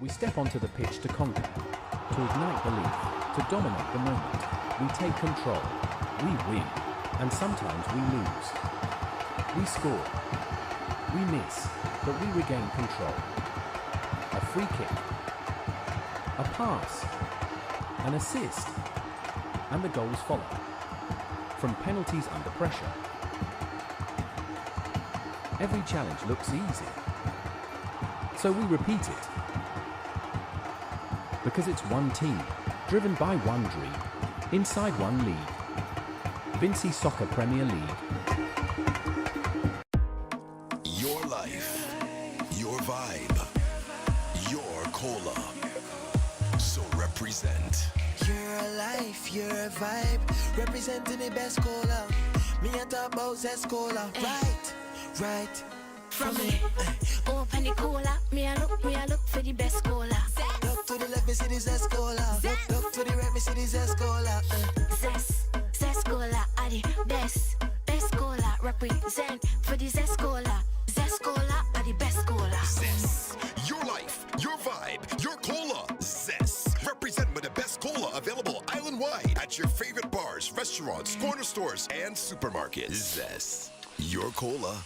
We step onto the pitch to conquer, to ignite belief, to dominate the moment. We take control, we win, and sometimes we lose. We score, we miss, but we regain control. A free kick, a pass, an assist, and the goals follow. From penalties under pressure. Every challenge looks easy. So we repeat it. Because it's one team, driven by one dream, inside one league. Vincy Soccer Premier League. Your life, your vibe, your cola. So represent. Your life, your vibe, representing the best cola. Me and talk about Zes Cola, right. From me, open the cola. Me I look for the best cola. Look to the left, me see the Zes Cola. Look to the right, me see the Zes Cola. Zes Cola are the best cola. Represent for the Zes Cola. Zes Cola are the best cola. Zes. Your life, your vibe, your cola. Zes. Represent with the best cola available island-wide at your favorite bars, restaurants, corner stores, and supermarkets. Zes. Your cola,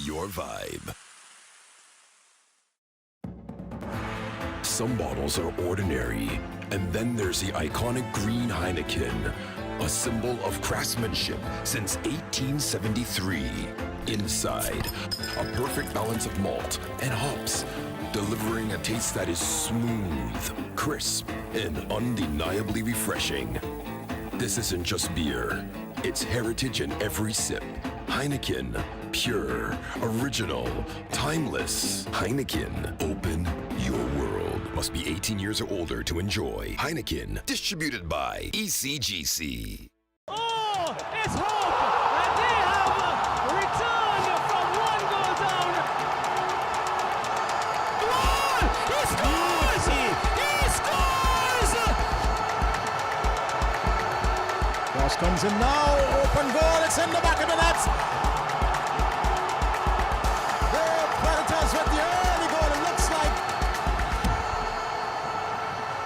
your vibe. Some bottles are ordinary, and then there's the iconic green Heineken, a symbol of craftsmanship since 1873. Inside, a perfect balance of malt and hops, delivering a taste that is smooth, crisp, and undeniably refreshing. This isn't just beer, it's heritage in every sip. Heineken, pure, original, timeless. Heineken, open your world. Must be 18 years or older to enjoy. Heineken, distributed by ECGC. Oh, it's hope! And they have returned from one goal down. One! He scores! He scores! Cross comes in now. Open goal. It's in the back of the net. The Predators with the early goal. It looks like.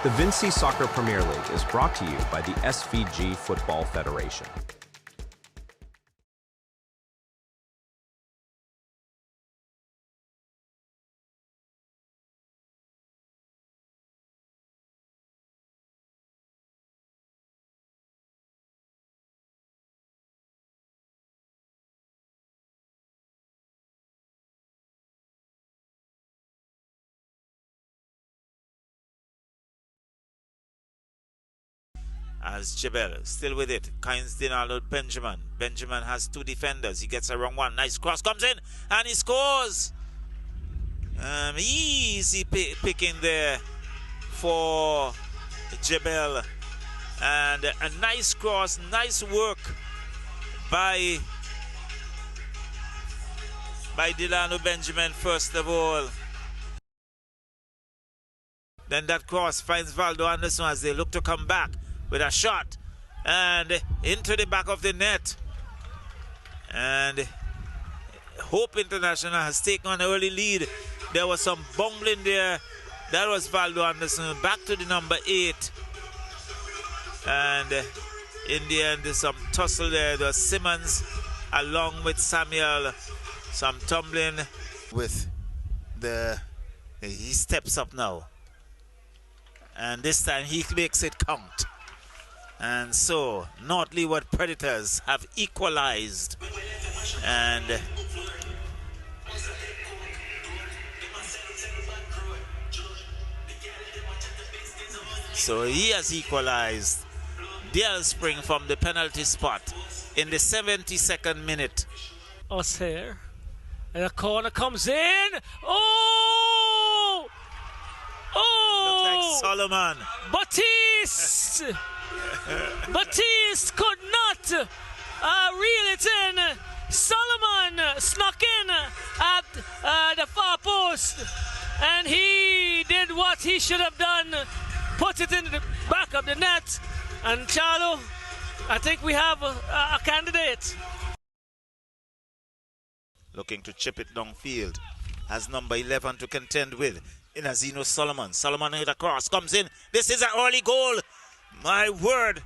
The Vincy Soccer Premier League is brought to you by the SVG Football Federation. As Jebel still with it, Kynes Dinalo Benjamin. Benjamin has two defenders. He gets a wrong one. Nice cross comes in and he scores. Easy picking there for Jebel. And a nice cross, nice work by Delano Benjamin first of all. Then that cross finds Valdo Anderson as they look to come back with a shot and into the back of the net. And Hope International has taken an early lead. There was some bumbling there. That was Valdo Anderson back to the number 8. And in the end, there's some tussle there. There was Simmons along with Samuel. Some tumbling with he steps up now. And this time he makes it count. And so, North Leeward Predators have equalized. And so he has equalized. Dale Spring from the penalty spot in the 72nd minute. Us here. And the corner comes in. Oh! Oh! Looks like Solomon. Batiste! Batiste could not reel it in. Solomon snuck in at the far post, and he did what he should have done, put it in the back of the net. And Charlo, I think we have a candidate. Looking to chip it downfield. Has number 11 to contend with. in Zeno Solomon. Solomon hit across, comes in. This is an early goal. My word.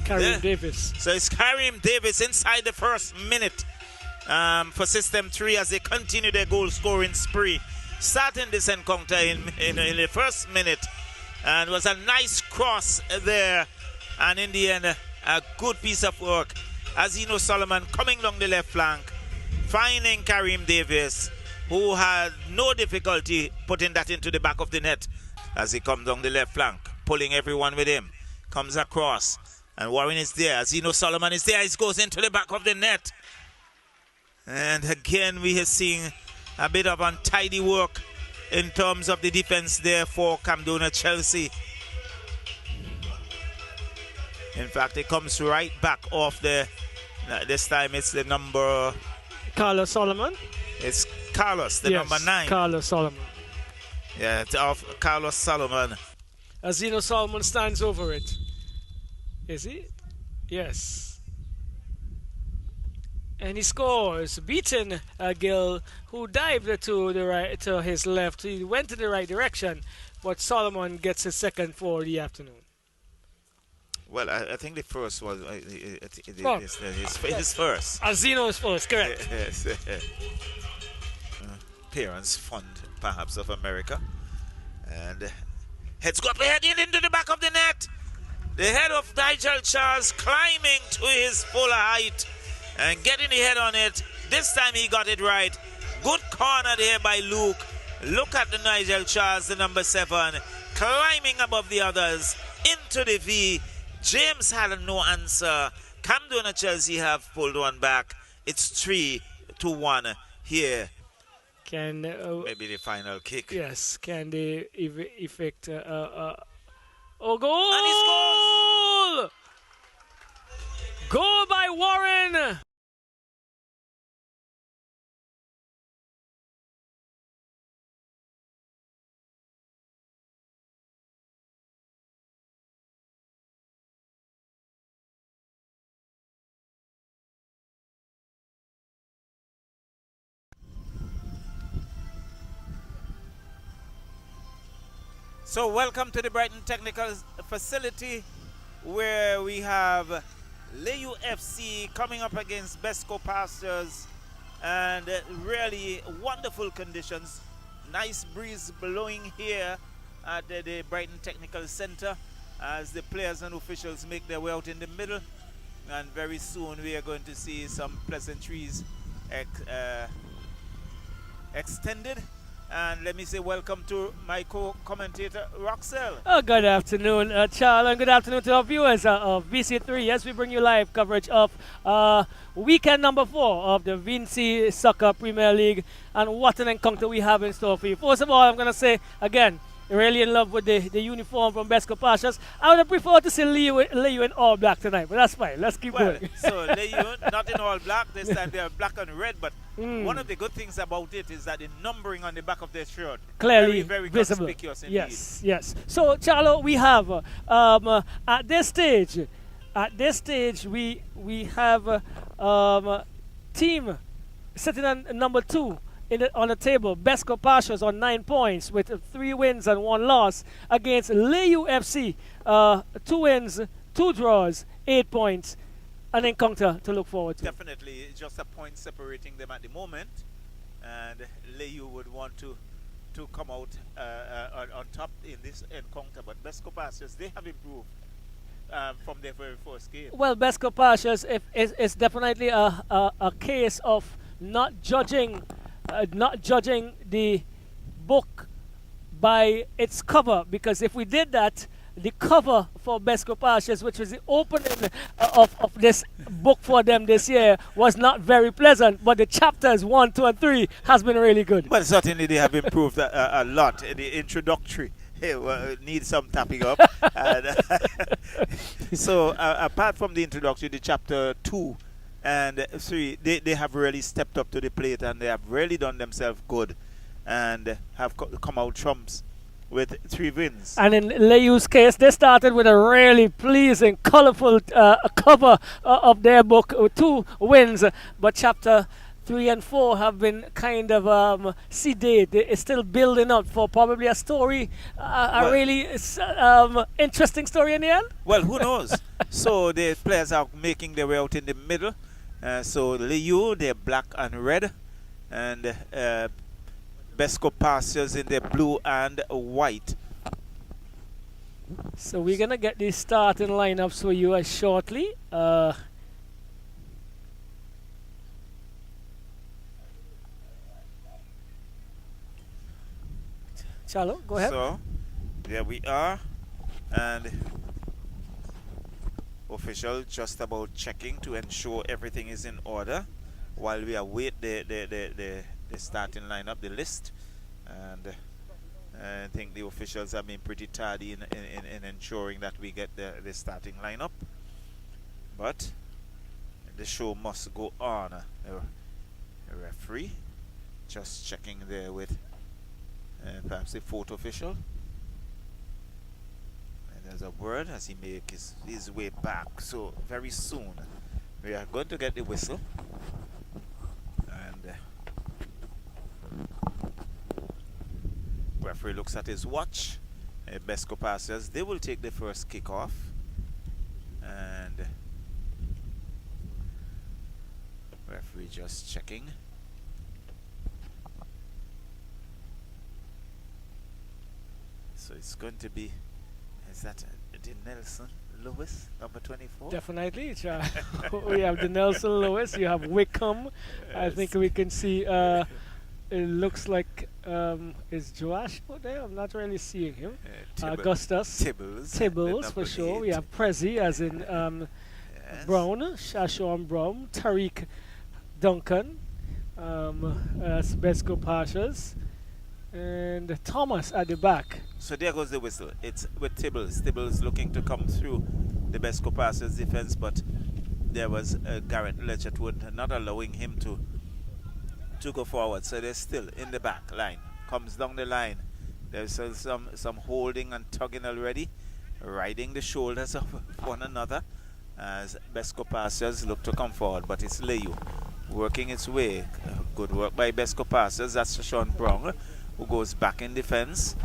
Kareem Davis. So it's Kareem Davis inside the first minute for System 3 as they continue their goal scoring spree. Starting this encounter in the first minute. And it was a nice cross there. And in the end, a good piece of work. Zeno Solomon coming along the left flank, finding Kareem Davis, who had no difficulty putting that into the back of the net as he comes down the left flank, pulling everyone with him. Comes across, and Warren is there. Zeno Solomon is there. He goes into the back of the net. And again, we are seeing a bit of untidy work in terms of the defense there for Camdona Chelsea. In fact, it comes right back off the. This time it's the number. Carlos Solomon. It's Carlos, the number 9. Carlos Solomon. Yeah, it's off Carlos Solomon. Zeno Solomon stands over it. Is he? Yes. And he scores, beating Gill, who dived to the right, to his left. He went in the right direction, but Solomon gets his second for the afternoon. Well, I think the first was his first. Zeno's first, correct. Yes. Parents Fund, perhaps, of America. And heads go up ahead into the back of the net. The head of Nigel Charles climbing to his full height and getting the head on it. This time he got it right. Good corner there by Luke. Look at the Nigel Charles, the number 7, climbing above the others into the V. James had no answer. Camden Chelsea have pulled one back. It's 3-1 here. Can maybe the final kick. Yes, can they effect goal? And he scores! Goal by Warren. So welcome to the Brighton Technical Facility, where we have Layou FC coming up against BESCO Pastures, and really wonderful conditions. Nice breeze blowing here at the Brighton Technical Center as the players and officials make their way out in the middle, and very soon we are going to see some pleasantries extended. And let me say welcome to my co-commentator, Roxelle. Good afternoon, Charles, and good afternoon to our viewers of VC3. Yes, we bring you live coverage of weekend number 4 of the Vincy Soccer Premier League. And what an encounter we have in store for you. First of all, I'm going to say, again, really in love with the uniform from BESCO Pastures. I would have preferred to see Layou in all black tonight, but that's fine. Let's keep going. So Layou, not in all black. This time they are black and red, but one of the good things about it is that the numbering on the back of their shirt clearly very visible. Conspicuous indeed. Yes. So, Charlo, we have at this stage we have team sitting on number 2 on the table. BESCO Pastures on 9 points with 3 wins and 1 loss against Layou FC. 2 wins, 2 draws, 8 points. An encounter to look forward to. Definitely just a point separating them at the moment, and Layou would want to come out on top in this encounter, but BESCO Pastures, they have improved from their very first game. Well, BESCO Pastures is definitely a case of not judging the book by its cover, because if we did that, the cover for BESCO Pastures, which was the opening of this book for them this year, was not very pleasant, but the chapters 1, 2, and 3 has been really good. But certainly they have improved a lot. The introductory needs some tapping up. And, so apart from the introductory, the chapter 2 and 3, they have really stepped up to the plate, and they have really done themselves good and have come out trumps with 3 wins. And in Layou's case, they started with a really pleasing, colorful cover of their book with 2 wins, but chapter 3 and 4 have been kind of sedated. It's still building up for probably a story, a really interesting story in the end. Well, who knows? So the players are making their way out in the middle. So Layou, they're black and red, and BESCO Pastures in the blue and white. So we're gonna get the starting lineups for you shortly. Chalo, go ahead. So there we are, and official just about checking to ensure everything is in order while we await the starting lineup, the list, and I think the officials have been pretty tardy in ensuring that we get the starting lineup, but the show must go on. The referee just checking there with perhaps the fourth official. And there's a word as he makes his way back. So very soon we are going to get the whistle. And referee looks at his watch. BESCO Pastures, they will take the first kickoff. And referee just checking. So it's going to be, is that the Nelson Lewis, number 24? Definitely. We have the Nelson Lewis. You have Wickham. Yes. I think we can see, it looks like, is Joash out there? I'm not really seeing him. Augustus. Tibbles, for sure. 8. We have Prezi, as in yes. Brown, Shashon Brown, Tariq Duncan, as BESCO Pastures, and Thomas at the back. So there goes the whistle. It's with Tibbles. Tibbles looking to come through the BESCO Pastures defense, but there was Garrett Ledgerwood not allowing him to go forward. So they're still in the back line. Comes down the line. There's some holding and tugging already, riding the shoulders of one another as BESCO Pastures look to come forward. But it's Layou working its way. Good work by BESCO Pastures. That's Sean Brown, who goes back in defense.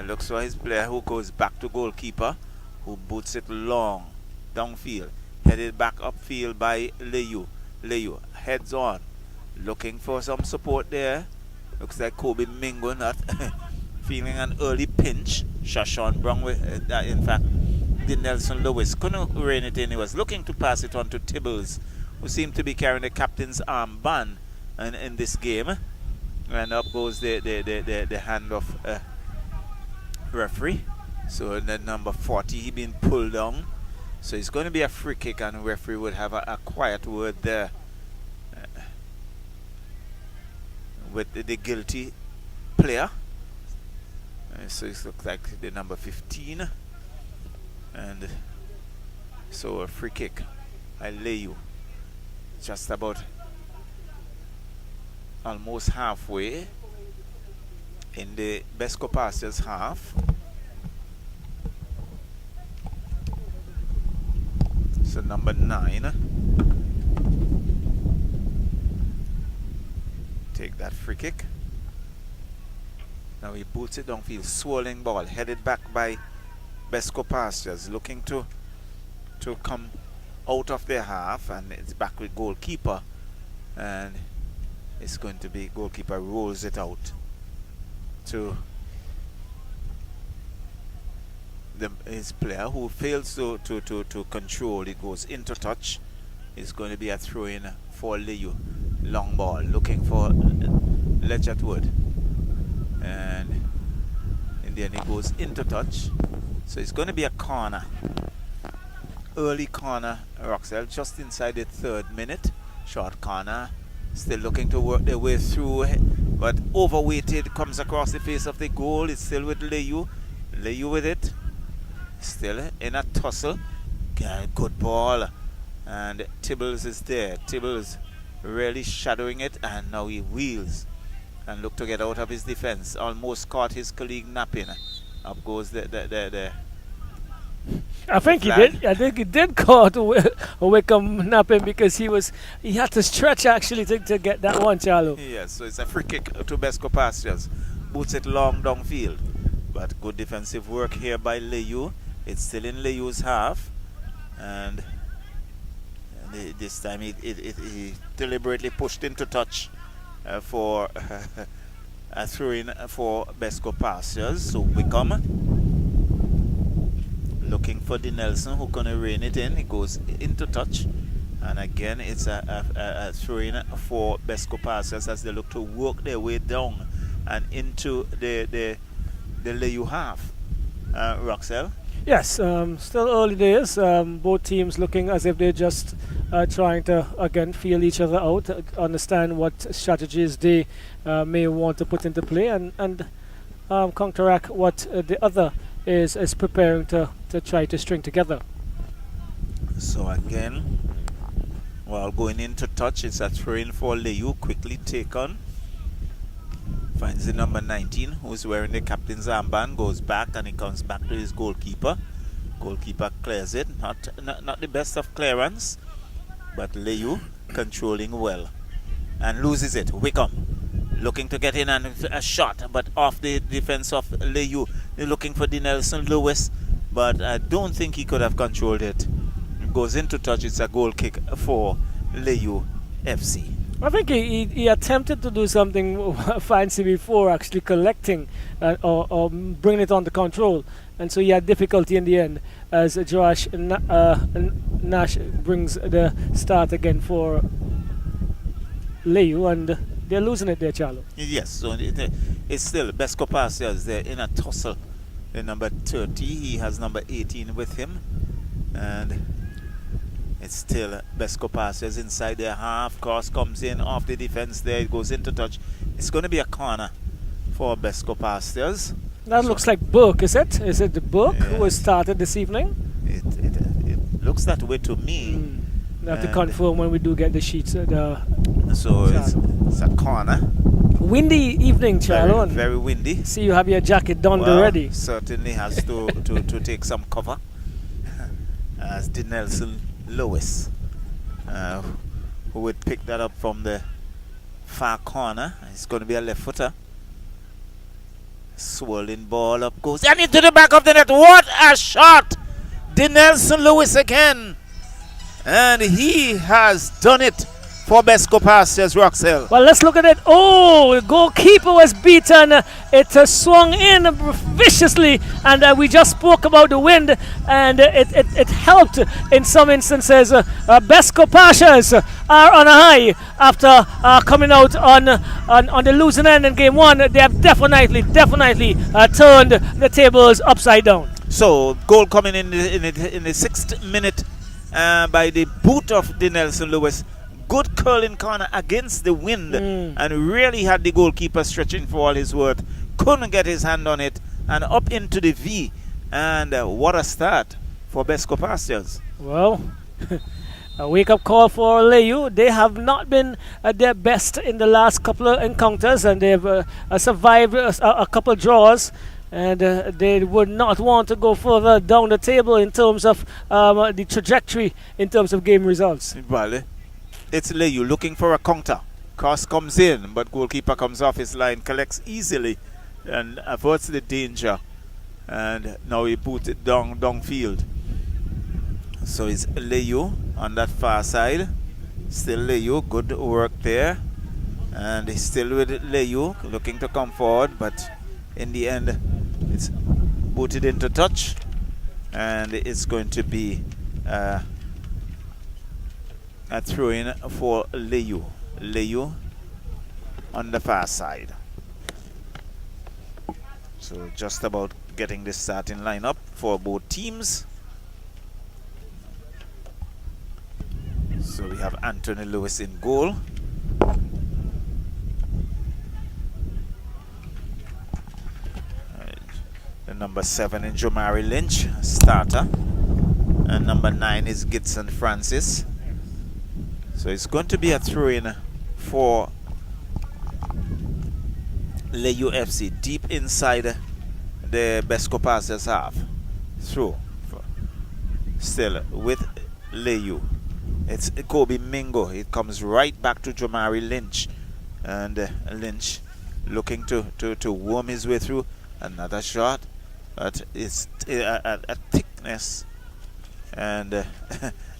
Looks for his player, who goes back to goalkeeper, who boots it long downfield, headed back upfield by Layou. Layou heads on, looking for some support there. Looks like Kobe Mingo not feeling an early pinch. Shashon Brown with in fact the Nelson Lewis couldn't rein it in. He was looking to pass it on to Tibbles, who seemed to be carrying the captain's armband in this game. And up goes the hand of referee. So the number 40, he been pulled down. So it's going to be a free kick, and the referee would have a quiet word there with the guilty player. So it looks like the number 15. And so a free kick by Layou. Just about almost halfway in the BESCO Pastures half. So number 9 take that free kick. Now he boots it downfield, swirling ball, headed back by BESCO Pastures, looking to come out of their half, and it's back with goalkeeper, and it's going to be goalkeeper rolls it out to his player, who fails to control. It goes into touch. It's going to be a throw in for Layou. Long ball, looking for Ledgerwood, and in the end it goes into touch. So it's going to be a corner, early corner. Roxelle just inside the 3rd minute. Short corner, still looking to work their way through, but overweighted, comes across the face of the goal. It's still with Layou. Layou with it, still in a tussle. Good ball, and Tibbles is there. Tibbles really shadowing it, and now he wheels and look to get out of his defense. Almost caught his colleague napping. Up goes the I think he flag. did. I think he did call to Wickham napping because he had to stretch actually to get that one, Charlo. Yes, so it's a free kick to BESCO Pastures. Boots it long downfield. But good defensive work here by Layou. It's still in Layou's half. And this time he deliberately pushed into touch for a throw-in for BESCO Pastures. So Wickham looking for the Nelson who gonna rein it in. He goes into touch, and again it's a throw-in for BESCO Pastures as they look to work their way down and into the Layou half. Roxelle? Yes, still early days. Both teams looking as if they're just trying to again feel each other out, understand what strategies they may want to put into play, and counteract what the other is preparing to try to string together. So again, while going into touch, it's a throw-in for Layou. Quickly take on. Finds the number 19 who's wearing the captain's armband, goes back and he comes back to his goalkeeper. Goalkeeper clears it. Not the best of clearance, but Layou controlling well. And loses it. Wickham looking to get in and a shot, but off the defense of Layou. They're looking for the Nelson Lewis, but I don't think he could have controlled it. It goes into touch. It's a goal kick for Layou FC. I think he attempted to do something fancy before, actually collecting or bringing it under control, and so he had difficulty in the end as Josh Nash brings the start again for Layou, and they're losing it there, Charlo. Yes, so it's still BESCO Pastures. They're in a tussle. The number 30, he has number 18 with him, and it's still BESCO Pastures inside their half. Cross comes in off the defense there. It goes into touch. It's going to be a corner for BESCO Pastures. That looks like Burke, is it? Is it the Burke who has Yes. started this evening? It looks that way to me. We have to And confirm when we do get the sheets. So it's a corner. Windy evening, Charlo. and Very windy. See, you have your jacket donned Well, already. certainly has to take some cover. As the Nelson Lewis, who would pick that up from the far corner. It's going to be a left footer. Swirling ball up goes and into the back of the net. What a shot! The Nelson Lewis again, and he has done it for BESCO Pastures, Roxelle. Well, let's look at it. Oh, the goalkeeper was beaten. It swung in viciously, and we just spoke about the wind, and it helped in some instances. BESCO Pastures are on a high after coming out on the losing end in game one. They have definitely turned the tables upside down. So goal coming in the 6th minute by the boot of the Nelson Lewis. Good curling corner against the wind, and really had the goalkeeper stretching for all his worth. Couldn't get his hand on it, and up into the V. And what a start for BESCO Pastures. Well, a wake-up call for Layou. They have not been at their best in the last couple of encounters, and they've survived a couple of draws. And they would not want to go further down the table in terms of the trajectory in terms of game results. Well, it's Layou looking for a counter. Cross comes in, but goalkeeper comes off his line, collects easily, and averts the danger. And now he boots it downfield. So it's Layou on that far side. Still Layou, good work there. And he's still with Layou, looking to come forward, but in the end, it's booted into touch. And it's going to be a throw-in for Layou. Layou on the far side. So just about getting the starting lineup for both teams. So we have Anthony Lewis in goal. The number 7 in Jomari Lynch, starter. And number 9 is Gibson Francis. So it's going to be a throw-in for Layou FC deep inside the BESCO Pastures half. Through still with Layou. It's Kobe Mingo. It comes right back to Jamari Lynch. And Lynch looking to worm his way through. Another shot. But it's a thickness and a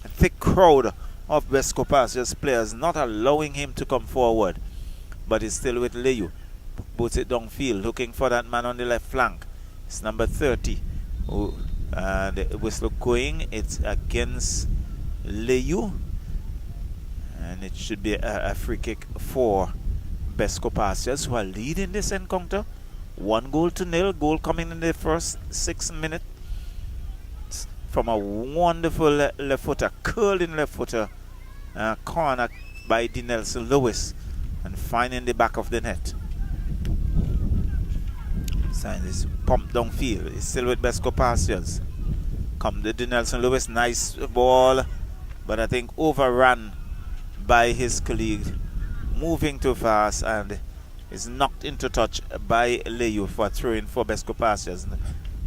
thick crowd of BESCO Pastures players not allowing him to come forward. But he's still with Layou. Puts it downfield, looking for that man on the left flank. It's number 30. And the whistle going. It's against Layou. And it should be a free kick for BESCO Pastures, who are leading this encounter. 1-0. Goal coming in the first 6 minutes from a wonderful left footer, curling left footer, corner by Denelson Lewis, and finding the back of the net. Sign is pumped downfield. It's still with BESCO Pastures. Come the Denelson Lewis, nice ball, but I think overrun by his colleague, moving too fast, and is knocked into touch by Layou for throwing for BESCO Pastures.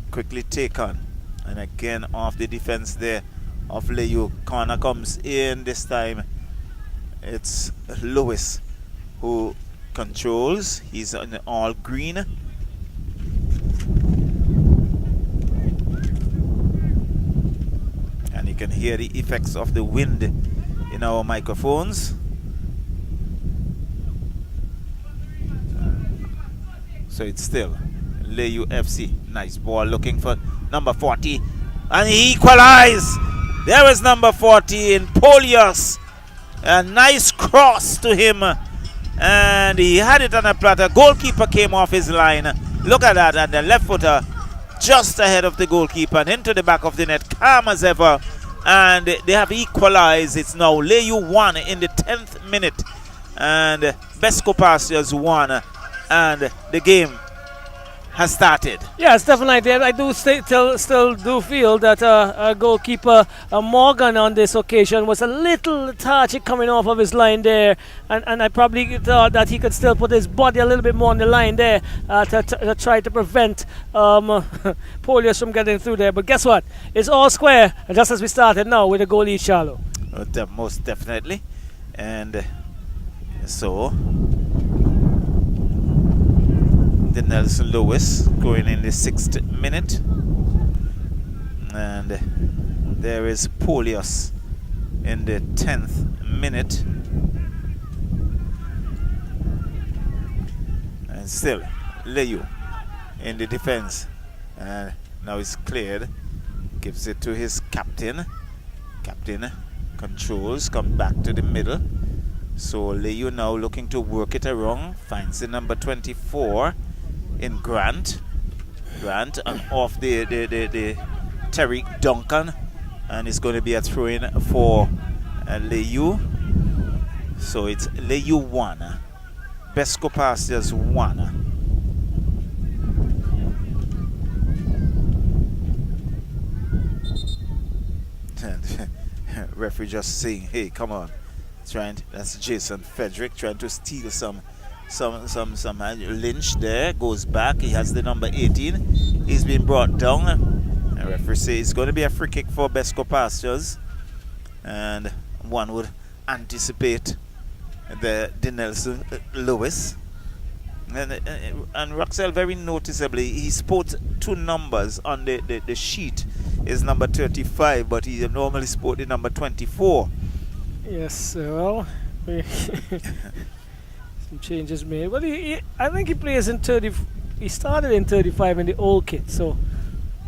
Quickly taken, and again off the defense there of Layou. Corner comes in this time. It's Lewis who controls. He's in all green. And you can hear the effects of the wind in our microphones. So it's still Layou FC. Nice ball looking for number 40. And he equalized. There is number 40 in Polios. A nice cross to him. And he had it on a platter. Goalkeeper came off his line. Look at that. And the left footer just ahead of the goalkeeper and into the back of the net. Calm as ever. And they have equalized. It's now Layou 1 in the 10th minute. And BESCO Pastures 1. And the game has started. Yes, definitely. I do still do feel that goalkeeper Morgan on this occasion was a little lethargic coming off of his line there, and I probably thought that he could still put his body a little bit more on the line there to try to prevent Polios from getting through there. But guess what? It's all square, just as we started now with the goalie shallow. Most definitely. And so the Nelson Lewis going in the 6th minute, and there is Polios in the 10th minute, and still Layou in the defense, and now it's cleared, gives it to his captain. Captain controls, come back to the middle. So Layou now looking to work it around, finds the number 24 in Grant, and off the Tariq Duncan, and it's going to be a throw-in for Layou. So it's Layou 1, BESCO Pastures 1. And referee just saying, "Hey, come on!" That's Jason Frederick trying to steal some Lynch there, goes back. He has the number 18. He's been brought down. The referee says it's going to be a free kick for BESCO Pastures, and one would anticipate the Nelson Lewis. And Roxelle, very noticeably, he sports 2 numbers on the sheet. Is number 35, but he normally sports the number 24. Yes, well, some changes made. Well, I think he plays in 30. He started in 35 in the old kit, so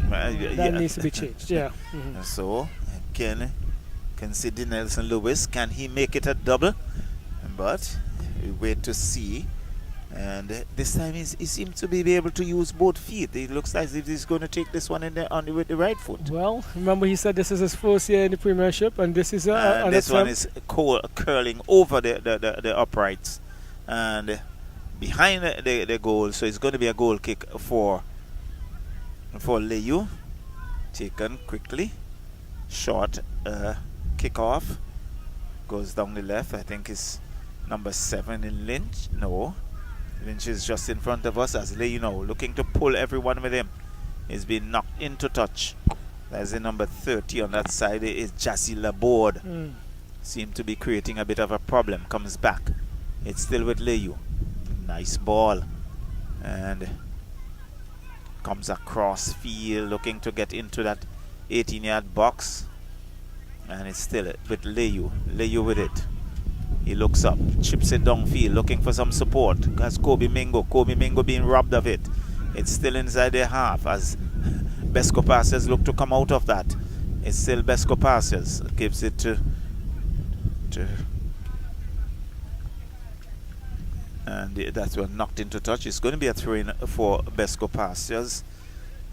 that needs to be changed. Yeah. Mm-hmm. So can see Nelson Lewis. Can he make it a double? But we wait to see. And this time he seems to be able to use both feet. It looks as if he's going to take this one with the right foot. Well, remember he said this is his first year in the Premiership, and this is this one is curling over the uprights and behind the goal. So it's going to be a goal kick for Layou. Taken quickly, short kick off, goes down the left. I think it's number 7 in Lynch. No. Lynch is just in front of us as Layou now looking to pull everyone with him. He's been knocked into touch. There's the number 30 on that side. Is Jassy Laborde. Seem to be creating a bit of a problem. Comes back. It's still with Layou. Nice ball. And comes across field looking to get into that 18-yard box. And it's still with Layou. Layou with it. He looks up. Chips it downfield looking for some support. Has Kobe Mingo. Kobe Mingo being robbed of it. It's still inside their half as BESCO Pastures look to come out of that. It's still BESCO Pastures. Gives it to and that's one knocked into touch. It's going to be a throw-in for BESCO Pastures,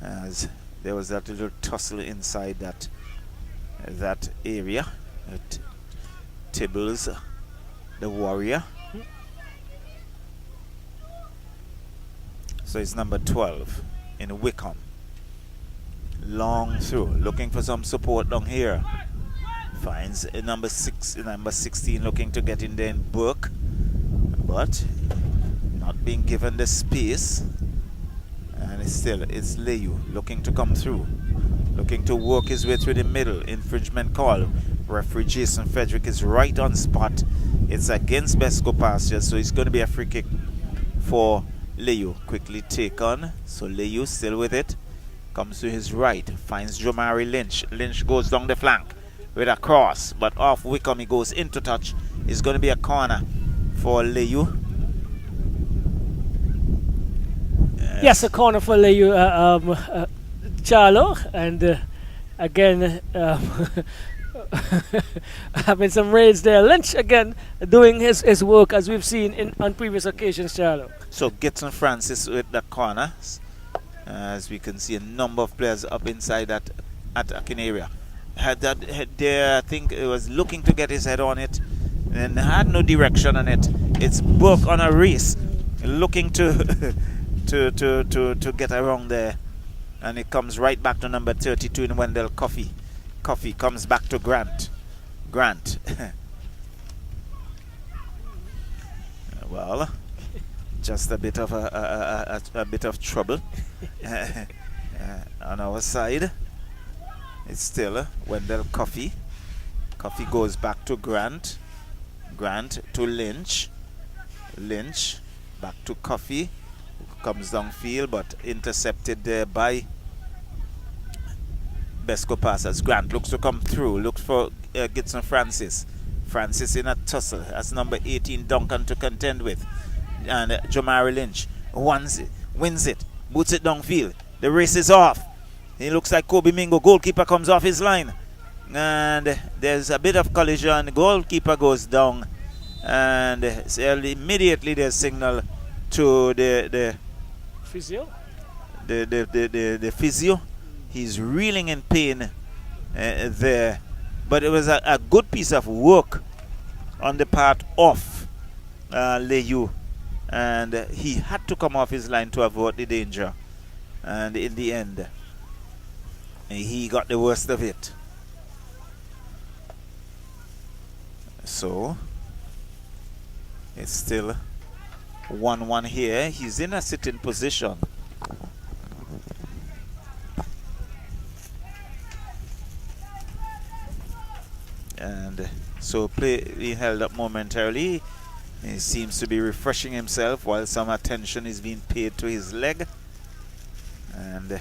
as there was that little tussle inside that area. Tibbles, the warrior. So it's number 12 in Wickham. Long through, looking for some support down here. Finds number 16 looking to get in there in Burke, but not being given the space. And it's Layou looking to come through, looking to work his way through the middle. Infringement call. Referee Jason Frederick is right on spot. It's against BESCO Pastures, so it's going to be a free kick for Layou. Quickly take on. So Layou still with it. Comes to his right. Finds Jomari Lynch. Lynch goes down the flank with a cross, but off Wickham he goes into touch. It's going to be a corner for Layou. Yes, a corner for Layou, Charlo, and again having some raids there. Lynch again doing his work as we've seen on previous occasions, Charlo. So Gibson Francis with the corner, as we can see a number of players up inside that attacking area. Had that head there, I think it was looking to get his head on it and had no direction on it. It's Burke on a race, looking to to get around there, and it comes right back to number 32 in Wendell Coffey. Coffey comes back to Grant. Well, just a bit of a bit of trouble on our side. It's still Wendell Coffey. Coffey goes back to Grant. Grant to Lynch. Lynch back to Coffey. Comes downfield but intercepted there by BESCO Pastures. Grant looks to come through. Looks for Gibson Francis. Francis in a tussle. That's number 18 Duncan to contend with. And Jomari Lynch wins it. Boots it downfield. The race is off. He looks like Kobe Mingo. Goalkeeper comes off his line. And there's a bit of collision. Goalkeeper goes down. And immediately there's signal to the physio. The physio. He's reeling in pain there. But it was a good piece of work on the part of Layou. And he had to come off his line to avoid the danger. And in the end, he got the worst of it. So it's still 1-1 here. He's in a sitting position. And so play being held up momentarily. He seems to be refreshing himself while some attention is being paid to his leg. And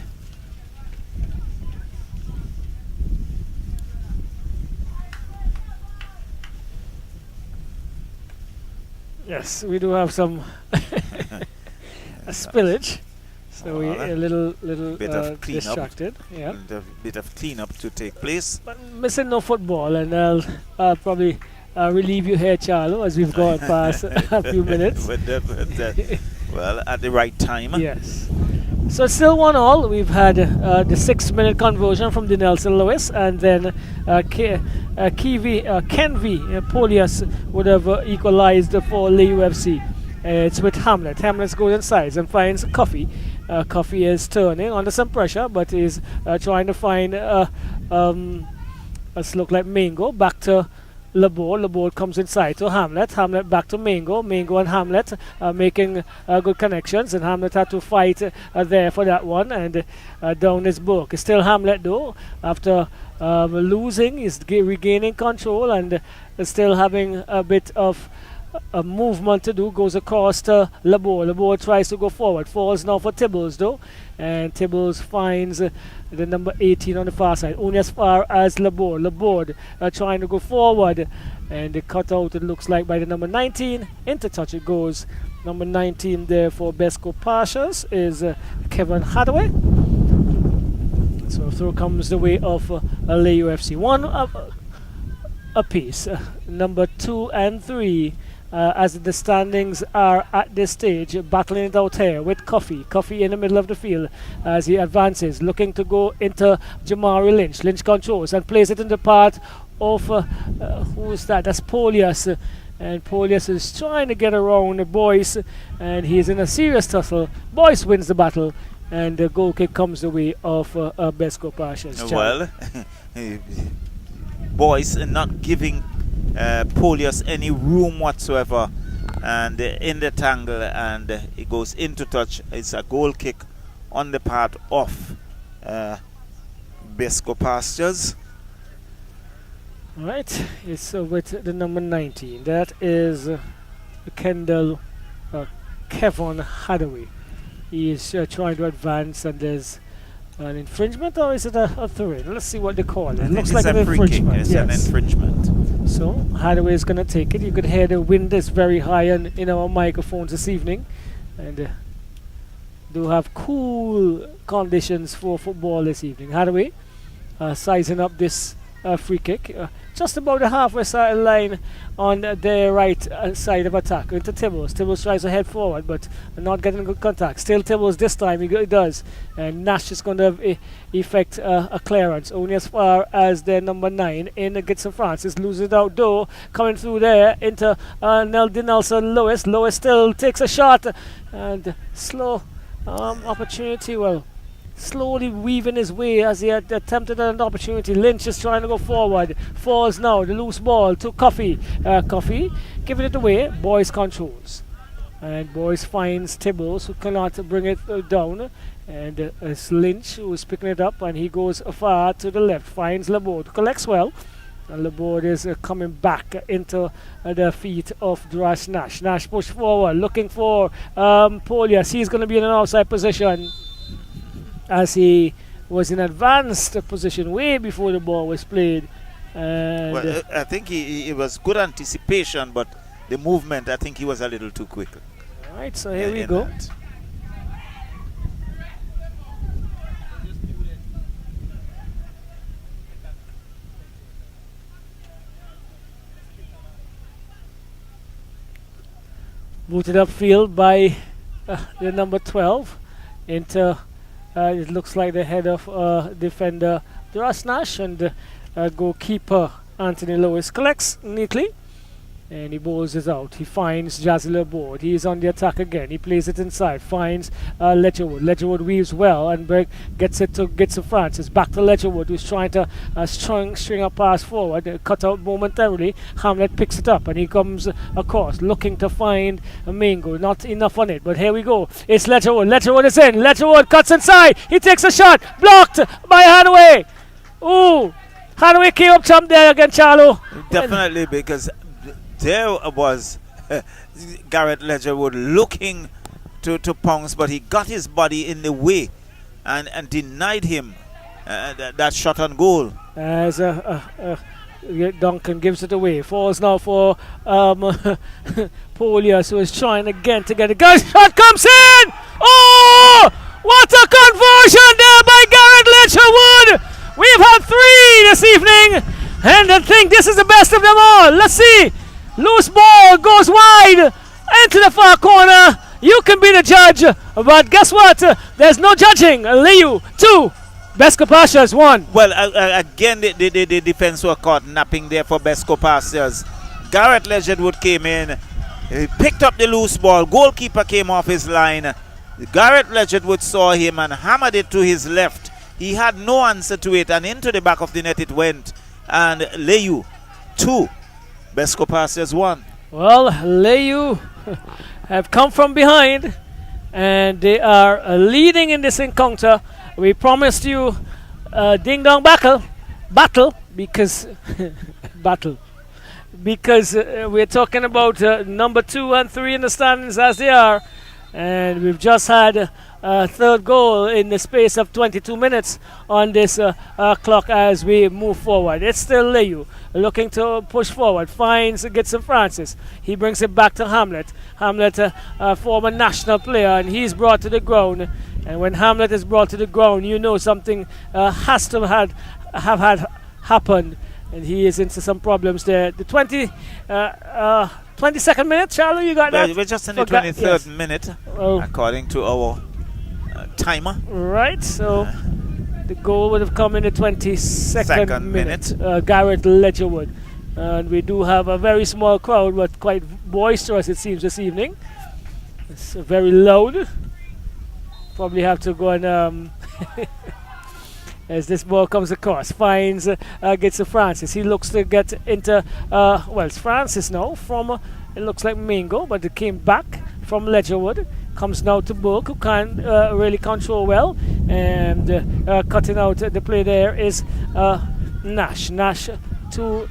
yes, we do have some a spillage, so we a little bit of cleanup, distracted. Yeah, a bit of cleanup to take place. But missing no football, and I'll probably relieve you here, Charlo, as we've gone past a few minutes. with that, well, at the right time. Yes. So it's still 1-1. We've had the 6-minute conversion from the Nelson Lewis, and then Kenvi Polias would have equalized for Layou FC. It's with Hamlet. Hamlet goes inside and finds Coffey. Coffey is turning under some pressure, but is trying to find let's look like Mingo back to Laborde comes inside to Hamlet. Hamlet back to Mango. Mango and Hamlet making good connections, and Hamlet had to fight there for that one. And down is Burke. It's still Hamlet though. After losing, he's regaining control and still having a bit of a movement to do. Goes across to Laborde. Laborde tries to go forward. Falls now for Tibbles though. And Tibbles finds the number 18 on the far side. Only as far as Laborde. Laborde trying to go forward. And the cutout, it looks like, by the number 19. Into touch it goes. Number 19 there for BESCO Pastures is Kevin Hathaway. So through comes the way of Layou FC. One apiece. Number 2 and 3. As the standings are at this stage, battling it out here with Coffee in the middle of the field as he advances, looking to go into Jamari Lynch. Lynch controls and plays it in the part of who's that? That's Polius, and Polius is trying to get around Boyce, and he's in a serious tussle. Boyce wins the battle, and the goal kick comes the way of BESCO Pastures. Well, Boyce not giving Polius any room whatsoever, and in the tangle, and it goes into touch. It's a goal kick on the part of BESCO Pastures. Right, it's with the number 19. That is Kendall Kevin Hathaway. He is trying to advance, and there's an infringement, or is it a throw-in? Let's see what they call it. It looks like an infringement. It's an infringement. So Hathaway is going to take it. You could hear the wind is very high in our microphones this evening, and do have cool conditions for football this evening. Hathaway sizing up this free kick, just about the halfway side line on the right side of attack into Tibbles. Tibbles tries to head forward, but not getting good contact. Still Tibbles this time, he does, and Nash is going to effect a clearance only as far as the number 9 in Gibson Francis. Loses it out though, coming through there into Nelson Lewis. Lewis still takes a shot, and slow opportunity. Well, slowly weaving his way as he had attempted an opportunity. Lynch is trying to go forward. Falls now. The loose ball to Coffee. Coffee giving it away. Boyce controls. And Boyce finds Tibbles, who cannot bring it down. And it's Lynch who is picking it up, and he goes far to the left. Finds Laborde. Collects well. And Laborde is coming back into the feet of Drash Nash. Nash push forward, looking for Polius. He's going to be in an outside position, as he was in advanced position way before the ball was played. And well, I think it was good anticipation, but the movement, I think he was a little too quick. Alright, so here we go. That. Booted upfield by the number 12 into it looks like the head of defender Duras Nash, and goalkeeper Anthony Lewis collects neatly, and he bowls it out. He finds Jazzy Laborde. He is on the attack again. He plays it inside, finds Ledgerwood. Ledgerwood weaves well and gets it to Francis. Back to Ledgerwood, who's trying to string a pass forward. Cut out momentarily. Hamlet picks it up, and he comes across, looking to find a Mingo. Not enough on it, but here we go. It's Ledgerwood. Ledgerwood is in. Ledgerwood cuts inside. He takes a shot. Blocked by Hathaway. Ooh. Hathaway came up trump there again, Charlo. Definitely, because there was Garrett Ledgerwood looking to pounce, but he got his body in the way and denied him that shot on goal. As Duncan gives it away. Falls now for Polius, who is trying again to get a gun. Shot comes in! Oh! What a conversion there by Garrett Ledgerwood! We've had 3 this evening, and I think this is the best of them all. Let's see. Loose ball goes wide into the far corner. You can be the judge, but guess what? There's no judging. Layou 2, BESCO Pastures 1. Well, again, the defense were caught napping there for BESCO Pastures. Garrett Ledgerwood came in, he picked up the loose ball. Goalkeeper came off his line. Garrett Ledgerwood saw him and hammered it to his left. He had no answer to it, and into the back of the net it went. And Layou 2, BESCO Pastures 1. Well, Layou have come from behind, and they are leading in this encounter. We promised you ding dong battle because we're talking about number 2 and 3 in the standings as they are, and we've just had a third goal in the space of 22 minutes on this clock as we move forward. It's still Layou looking to push forward, finds Gitson Francis. He brings it back to Hamlet. Hamlet, a former national player, and he's brought to the ground. And when Hamlet is brought to the ground, you know something has to have had happened, and he is into some problems there. The 22nd minute, Charlie, you got that? We're just in the 23rd minute, according to our timer. Right, so the goal would have come in the 22nd minute. Garrett Ledgerwood. And we do have a very small crowd, but quite boisterous, it seems, this evening. It's very loud. Probably have to go and as this ball comes across, finds gets to Francis. He looks to get into well, it's Francis now from it looks like Mingo, but it came back from Ledgerwood. Comes now to Burke, who can't really control well, and cutting out the play there is Nash to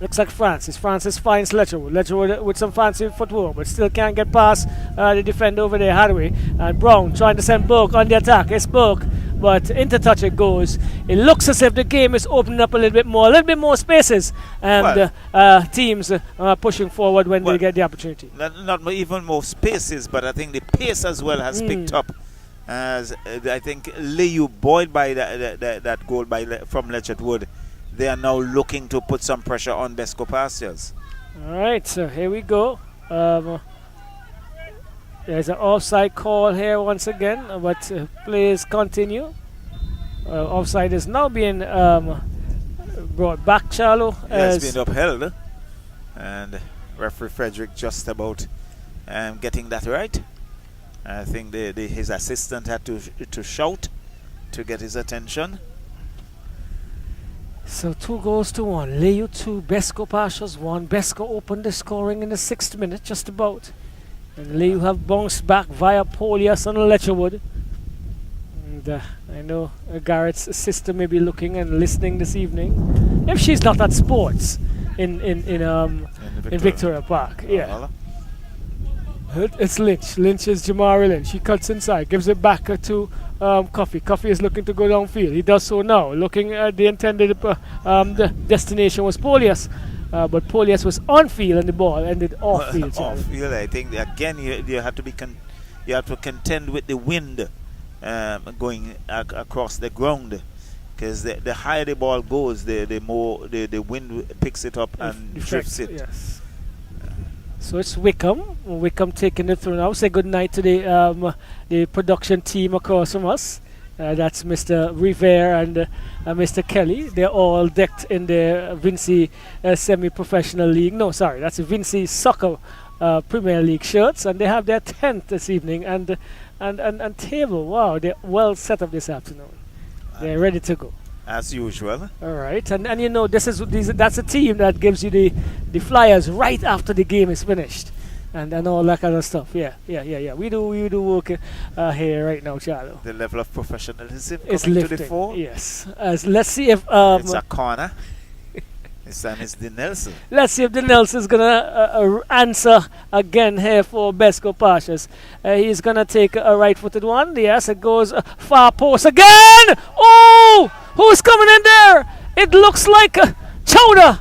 looks like Francis. Francis finds Ledgerwood. Ledgerwood with some fancy footwork, but still can't get past the defender over there, Hadaway. And Brown trying to send Burke on the attack. It's Burke, but into touch it goes. It looks as if the game is opening up a little bit more spaces, and teams pushing forward when they get the opportunity. Not even more spaces, but I think the pace as well has picked up. As I think Layou, buoyed by that goal from Ledgerwood, they are now looking to put some pressure on BESCO Pastures. All right, so here we go. There's an offside call here once again, but plays continue. Offside is now being brought back, Charlo. It's been upheld, and referee Frederick just about getting that right. I think his assistant had to shout to get his attention. So 2-1. Layou 2, BESCO Pastures 1. BESCO opened the scoring in the 6th minute, just about. And Layou have bounced back via Polias and Ledgerwood. And I know Garrett's sister may be looking and listening this evening. If she's not at sports in Victoria Park. Yeah. It's Lynch. Lynch is Jamari Lynch. He cuts inside, gives it back to Coffee. Coffee is looking to go downfield. He does so now. Looking at the intended the destination was Polias, but Polias was on field and the ball ended off field. Off field, I think again you have to you have to contend with the wind going across the ground, because the higher the ball goes, the more the wind picks it up and drifts it. Yes. So it's Wickham taking it through now. Say good night to the production team across from us. That's Mr. Rivera and Mr. Kelly. They're all decked in their Vincy semi-professional league. No, sorry, that's Vincy Soccer Premier League shirts, and they have their tent this evening and table. Wow, they're well set up this afternoon. They're ready to go. As usual. All right, and you know that's a team that gives you the flyers right after the game is finished, and all that kind of stuff. Yeah. We do work here right now, Charlo. The level of professionalism is coming lifting. to the fore. Yes. Let's see if it's a corner. This time it's the Nelson. Let's see if the Nelson's gonna answer again here for BESCO Pastures. He's gonna take a right-footed one. Yes, it goes far post again. Oh! Who's coming in there? It looks like Chowder.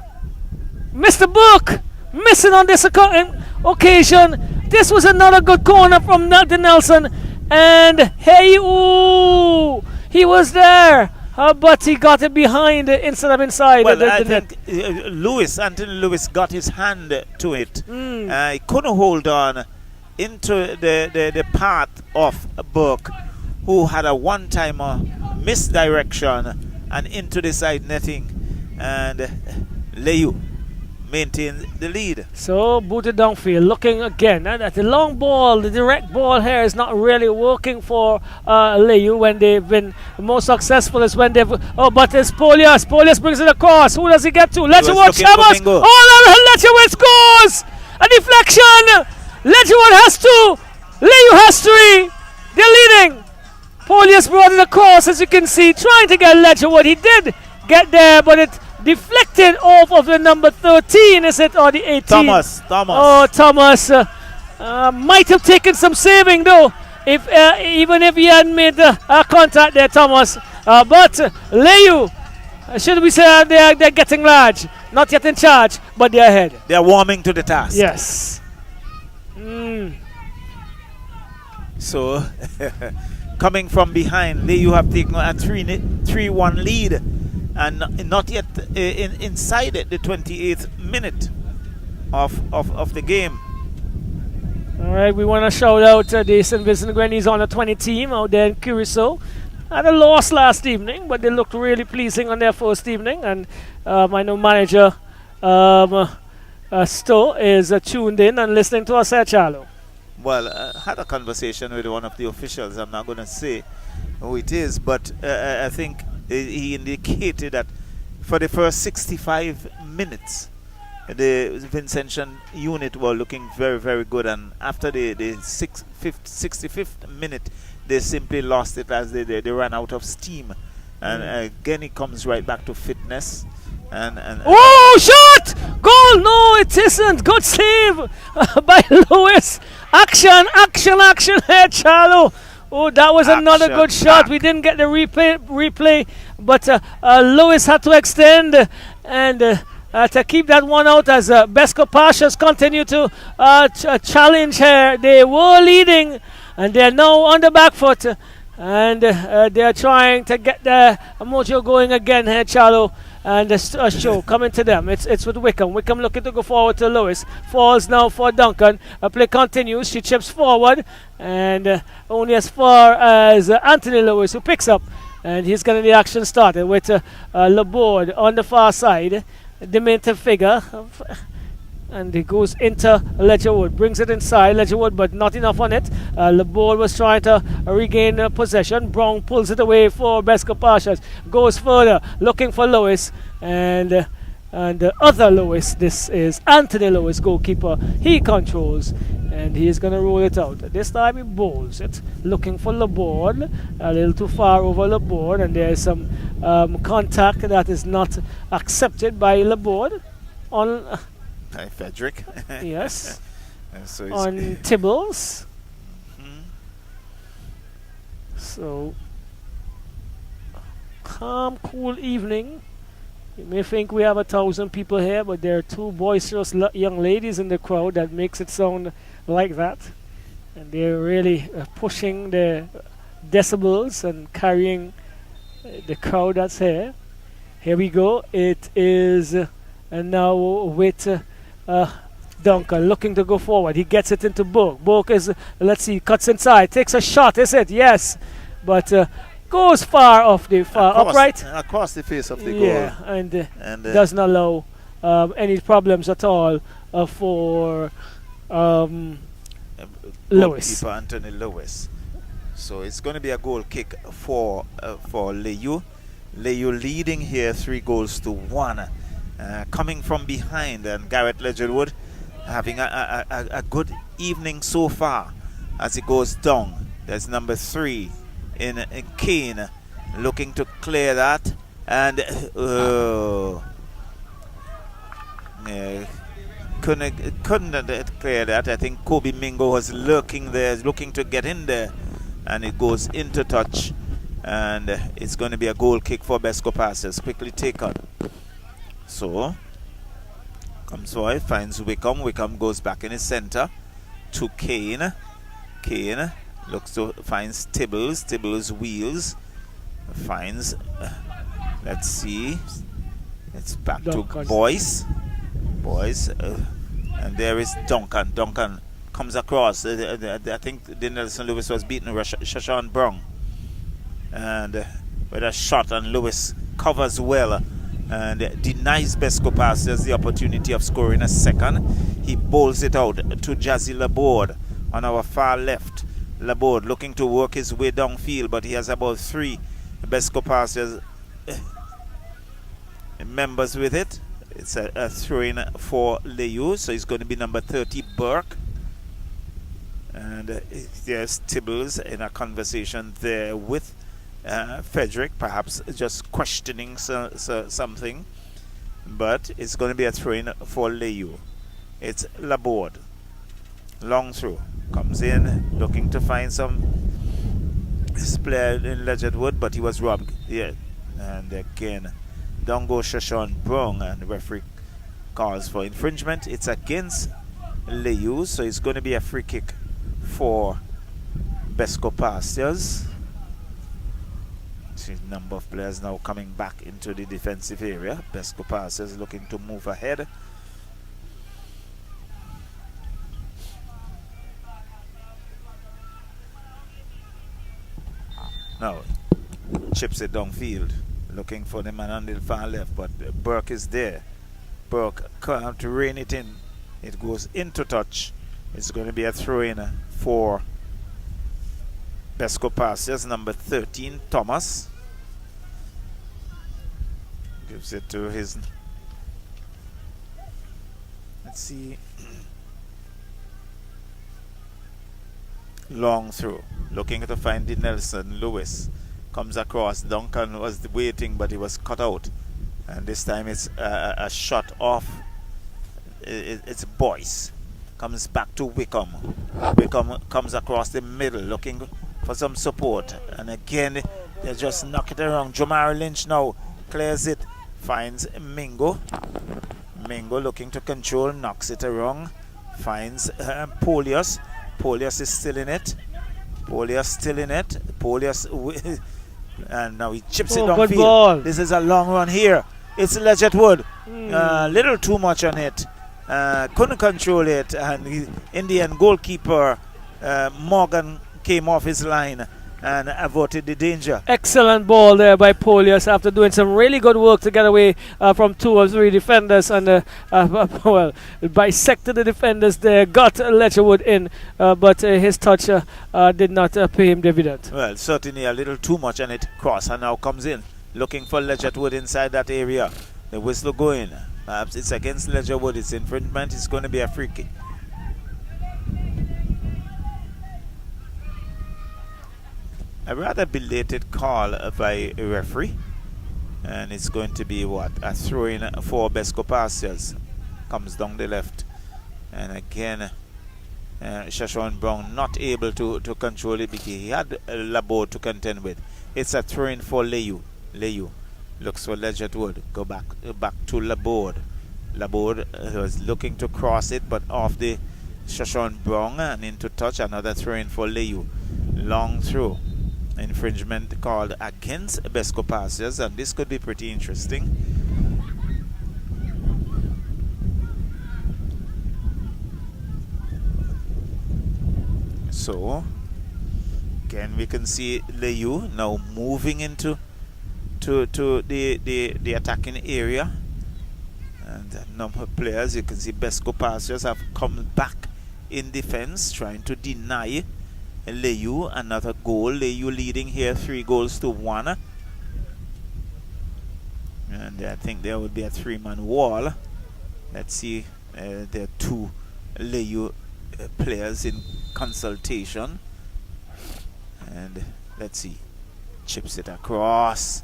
Mr. Burke missing on this occasion. This was another good corner from the Nelson. And hey, ooh, he was there. But he got it behind instead of inside. Well, I think Anthony Lewis got his hand to it. He couldn't hold on into the path of Burke, who had a one-timer misdirection and into the side netting, and Layou maintain the lead. So booted downfield, looking again at the long ball. The direct ball here is not really working for Layou. When they've been most successful is when they've. Oh, but it's Polius. Polius brings it across. Who does he get to? Ledgerwood Chavez. Oh, Ledgerwood scores. A deflection. Ledgerwood has 2. Layou has 3. They're leading. Polius brought it across, as you can see, trying to get Ledgerwood. He did get there, but it deflected off of the number 13, is it, or the 18? Thomas. Oh, Thomas might have taken some saving, though, if even if he hadn't made the contact there, Thomas. But Layou, should we say they're getting large? Not yet in charge, but they're ahead. They're warming to the task. Yes. So, coming from behind, Layou have taken a 3-1 lead, and not yet inside it, the 28th minute of the game. All right, we want to shout out the St. Vincent Grenadines under 20 team out there in Curacao. Had a loss last evening, but they looked really pleasing on their first evening, and I know manager Stowe is tuned in and listening to us at Charlo. Well, I had a conversation with one of the officials. I'm not going to say who it is, but I think he indicated that for the first 65 minutes, the Vincentian unit were looking very, very good, and after the 65th minute, they simply lost it as they ran out of steam. And again, it comes right back to fitness. Oh, shot! Goal! No, it isn't. Good save by Lewis. Action here, Charlo. Oh, that was another good shot. We didn't get the replay, but Lewis had to extend and to keep that one out as BESCO Pastures continue to challenge here. They were leading, and they're now on the back foot, and they're trying to get the mojo going again here, Charlo. And the show coming to them. It's with Wickham. Wickham looking to go forward to Lewis. Falls now for Duncan. Play continues. She chips forward. And only as far as Anthony Lewis, who picks up. And he's getting the action started with Laborde on the far side. Diminutive figure. And he goes into Ledgerwood. Brings it inside Ledgerwood, but not enough on it. Laborde was trying to regain possession. Brown pulls it away for BESCO Pastures. Goes further, looking for Lewis. And the other Lewis, this is Anthony Lewis, goalkeeper. He controls, and he's going to roll it out. This time he bowls it, looking for Laborde. A little too far over Laborde, and there's some contact that is not accepted by Laborde on... Hi, Frederick. Yes. So on Tibbles. So, calm, cool evening. You may think we have 1,000 people here, but there are 2 boisterous young ladies in the crowd that makes it sound like that. And they're really pushing the decibels and carrying the crowd that's here. Here we go. It is now with Duncan looking to go forward. He gets it into Book. Book is, let's see, cuts inside, takes a shot, is it? Yes. But goes far off the upright. Across the face of the goal. Yeah, and doesn't allow any problems at all for Lewis. Anthony Lewis. So it's going to be a goal kick for Layou. Layou leading here 3-1. Coming from behind, and Garrett Ledgerwood having a good evening so far as he goes down. There's number 3 in Kane looking to clear that, and couldn't clear that. I think Kobe Mingo was lurking there, looking to get in there, and it goes into touch, and it's going to be a goal kick for BESCO Pastures. Quickly taken. So, comes forward, finds Wickham. Wickham goes back in his center to Kane. Kane looks to, finds Tibbles. Tibbles wheels. Finds, let's see. It's back Duncan. to Boyce. And there is Duncan. Duncan comes across. I think the Nelson Lewis was beating Shashawn Brown. And with a shot, and Lewis covers well. and denies BESCO Pastures the opportunity of scoring a second. He bowls it out to Jazzy Laborde on our far left. Laborde looking to work his way downfield, but he has about 3 BESCO Pastures members with it. It's a throw-in for Layou, so it's going to be number 30, Burke. And there's Tibbles in a conversation there with Frederick, perhaps just questioning something. But it's going to be a throw-in for Layou. It's Laborde. Long throw. Comes in, looking to find some player in Legend Wood, but he was robbed. Yeah. And again, down goes Shashawn Brown, and the referee calls for infringement. It's against Layou, so it's going to be a free kick for BESCO Pastures. See a number of players now coming back into the defensive area. BESCO Pastures looking to move ahead. Now, chips it downfield, looking for the man on the far left, but Burke is there. Burke can't rein it in. It goes into touch. It's going to be a throw-in for BESCO Pastures, number 13, Thomas. Gives it to his... Let's see. Long throw. Looking to find the Nelson. Lewis comes across. Duncan was waiting, but he was cut out. And this time it's a shot off. It's Boyce. Comes back to Wickham. Wickham comes across the middle looking for some support. And again, they just knock it around. Jamar Lynch now clears it. Finds Mingo. Mingo looking to control. Knocks it around. Finds Polius. Polius is still in it. Polius still in it. Polius, and now he chips it downfield. This is a long run here. It's Legend Wood. Little too much on it. Couldn't control it, and the Indian goalkeeper Morgan came off his line and averted the danger. Excellent ball there by Polius after doing some really good work to get away from 2 or 3 defenders, and well, bisected the defenders there, got Letcherwood in, but his touch did not pay him dividend. Well, certainly a little too much on it. Crosser now comes in, looking for Ledgerwood inside that area. The whistle going. Perhaps it's against Ledgerwood. It's infringement. It's going to be a free kick. A rather belated call by a referee, and it's going to be what, a throw-in for BESCO Pastures. Comes down the left, and again Shashawn Brown not able to control it because he had Laborde to contend with. It's a throw-in for Layou. Layou looks for Ledgerwood. Go back to Laborde. Laborde was looking to cross it, but off the Shashawn Brown and into touch. Another throw-in for Layou. Long throw. Infringement called against BESCO Pastures, and this could be pretty interesting. So again, we can see Layou now moving into the attacking area, and a number of players, you can see BESCO Pastures have come back in defense, trying to deny Layou another goal. Layou leading here 3-1, and I think there would be a 3-man wall. Let's see, there are 2 Layou players in consultation, and let's see, chips it across,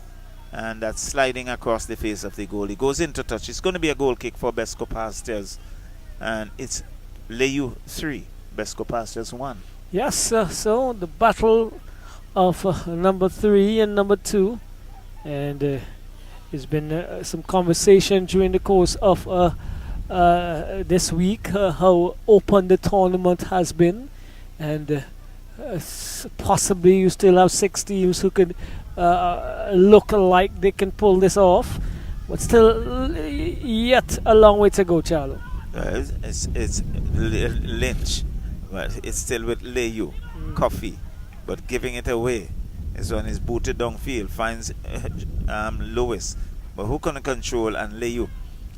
and that's sliding across the face of the goal. It goes into touch. It's going to be a goal kick for BESCO Pastures, and it's Layou 3, BESCO Pastures 1. Yes, so the battle of number 3 and number 2, and there's been some conversation during the course of this week how open the tournament has been, and possibly you still have 6 teams who could look like they can pull this off, but still yet a long way to go, Charlo. It's Lynch. Well, it's still with Layou, Coffee, but giving it away is on his booted downfield. Finds Lewis, But who can control? And Layou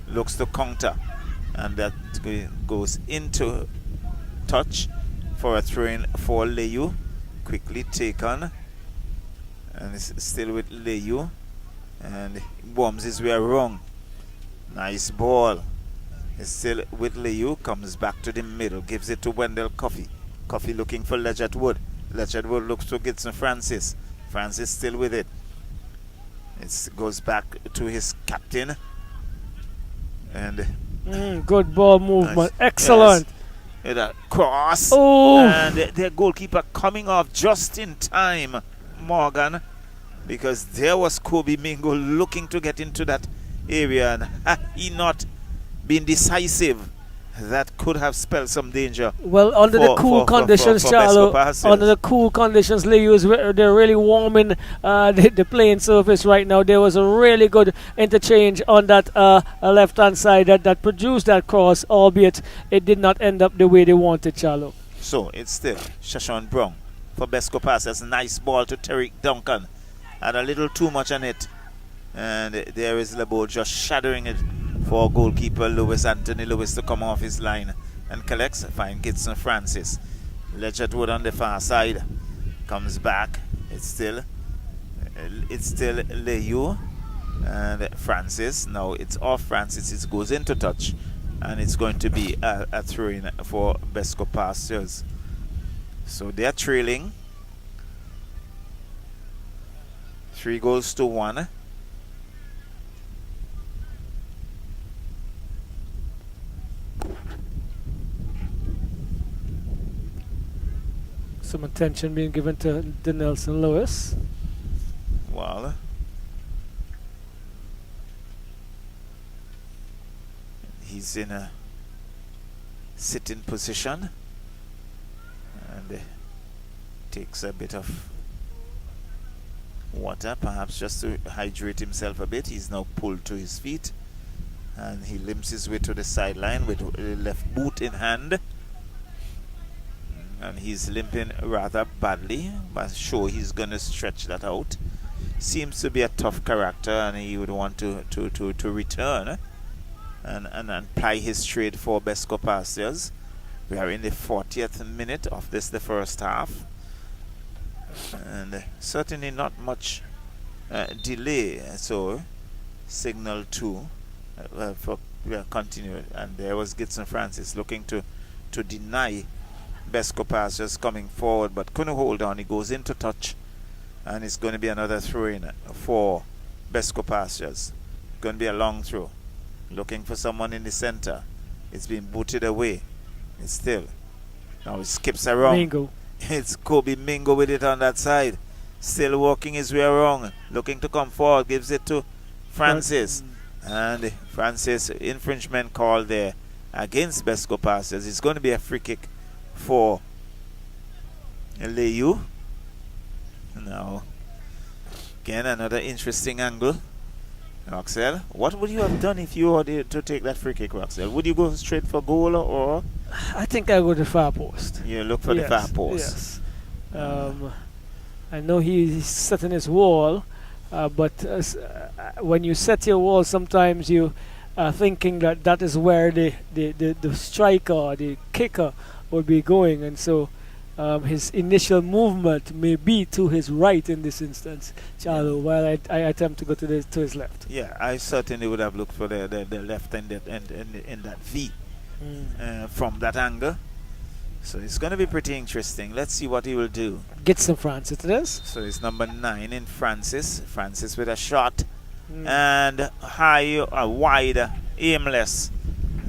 looks to counter. And that goes into touch for a throw-in for Layou. Quickly taken. And it's still with Layou. And he bombs his way wrong. Nice ball. It's still with Layou. Comes back to the middle. Gives it to Wendell Coffey. Coffey looking for Ledgett Wood. Ledgett Wood looks to Gibson Francis. Francis still with it. It goes back to his captain. And good ball movement. Nice. Excellent. Yes. That cross. Oh. And their goalkeeper coming off just in time, Morgan. Because there was Kobe Mingo looking to get into that area. And had he not been decisive, that could have spelled some danger. Well, under the cool conditions, Charlo, under the cool conditions, they're really warming the playing surface right now. There was a really good interchange on that left-hand side that produced that cross, albeit it did not end up the way they wanted, Charlo. So it's still Shashawn Brown for BESCO Pastures. Nice ball to Tariq Duncan. Had a little too much on it. And there is Lebo just shadowing it for goalkeeper Anthony Lewis to come off his line and collects. Fine Gibson Francis. Ledgett Wood on the far side. Comes back. It's still Layou and Francis. Now it's off Francis. It goes into touch. And it's going to be a throw-in for BESCO Pastures. So they are trailing 3-1. Some attention being given to the Nelson Lewis. Well, he's in a sitting position and takes a bit of water, perhaps just to hydrate himself a bit. He's now pulled to his feet and he limps his way to the sideline with the left boot in hand. And he's limping rather badly, but sure he's going to stretch that out. Seems to be a tough character, and he would want to return and ply his trade for BESCO Pastures. We are in the 40th minute of the first half, and certainly not much delay. So signal 2 for continue, and there was Gibson Francis looking to deny BESCO Pastures coming forward, but couldn't hold on. He goes into touch, and it's going to be another throw-in for BESCO Pastures. Going to be a long throw. Looking for someone in the center. It's been booted away. It's still. Now it skips around. Mingo. It's Kobe Mingo with it on that side. Still walking his way around. Looking to come forward. Gives it to Francis. And Francis, infringement call there against BESCO Pastures. It's going to be a free kick for Layou. Now, again, another interesting angle. Roxelle, what would you have done if you were to take that free kick, Roxelle? Would you go straight for goal or? I think I go to the far post. You look for the far post. Yes. I know he's setting his wall, but when you set your wall, sometimes you are thinking that is where the striker, the kicker, would be going, and so his initial movement may be to his right in this instance, Charlo, while I attempt to go to his left. Yeah, I certainly would have looked for the left in that V from that angle. So it's going to be pretty interesting. Let's see what he will do. Get some Francis it is. So it's number 9 in Francis. Francis with a shot and high, wide, aimless,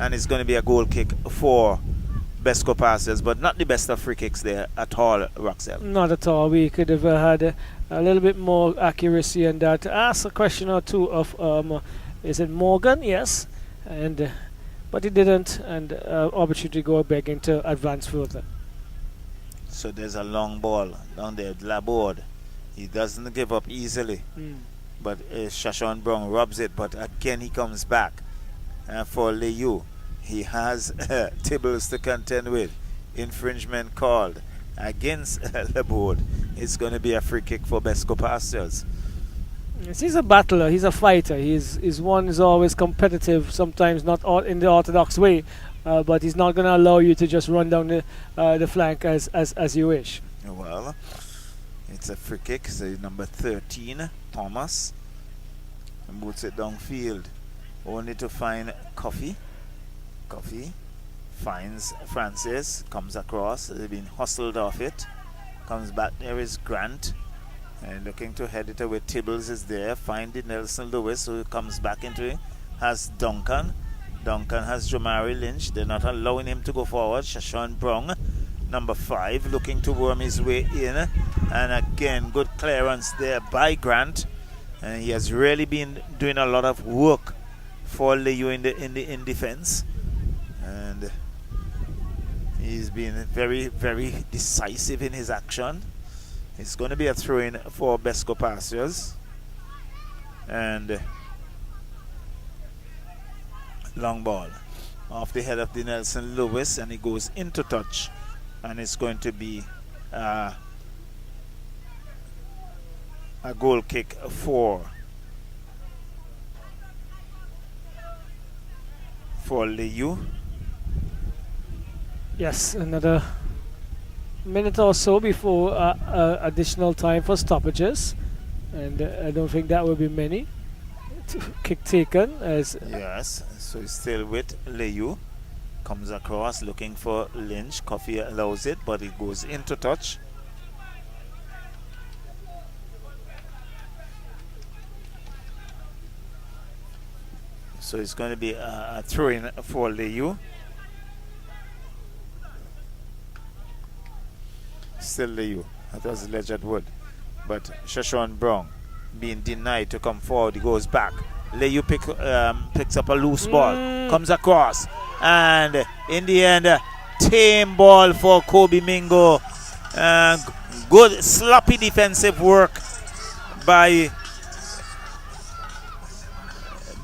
and it's going to be a goal kick for BESCO Pastures, but not the best of free kicks there at all, Roxelle. Not at all. We could have had a little bit more accuracy in that. Ask a question or two of is it Morgan? Yes, and but he didn't, and opportunity to go begging to advance further. So there's a long ball down there, Laborde. He doesn't give up easily, but Shashawn Brown robs it, but again he comes back for Layou. He has tables to contend with. Infringement called against the board. It's going to be a free kick for BESCO Pastures. Yes, he's a battler. He's a fighter. His one is always competitive. Sometimes not in the orthodox way, but he's not going to allow you to just run down the flank as you wish. Well, it's a free kick. So number 13, Thomas, and boots it downfield, only to find Coffee. Coffee finds Francis, comes across. They've been hustled off it. Comes back. There is Grant. And looking to head it away. Tibbles is there. Finding Nelson Lewis, who comes back into it. Has Duncan. Duncan has Jamari Lynch. They're not allowing him to go forward. Shashawn Brown, number 5, looking to worm his way in. And again, good clearance there by Grant. And he has really been doing a lot of work for Layou in defense. And he's been very, very decisive in his action. It's going to be a throw-in for BESCO Pastures. And long ball off the head of the Nelson Lewis, and he goes into touch. And it's going to be a goal kick for Layou. Yes, another minute or so before additional time for stoppages, and I don't think that will be many. Kick taken as yes, so he's still with Layou. Comes across looking for Lynch. Coffee allows it, but it goes into touch. So it's going to be a throw-in for Layou. Still Layou. That was Legend Wood. But Shashawn Brown being denied to come forward. He goes back. Layou picks up a loose ball. Comes across. And in the end, tame ball for Kobe Mingo. Good sloppy defensive work by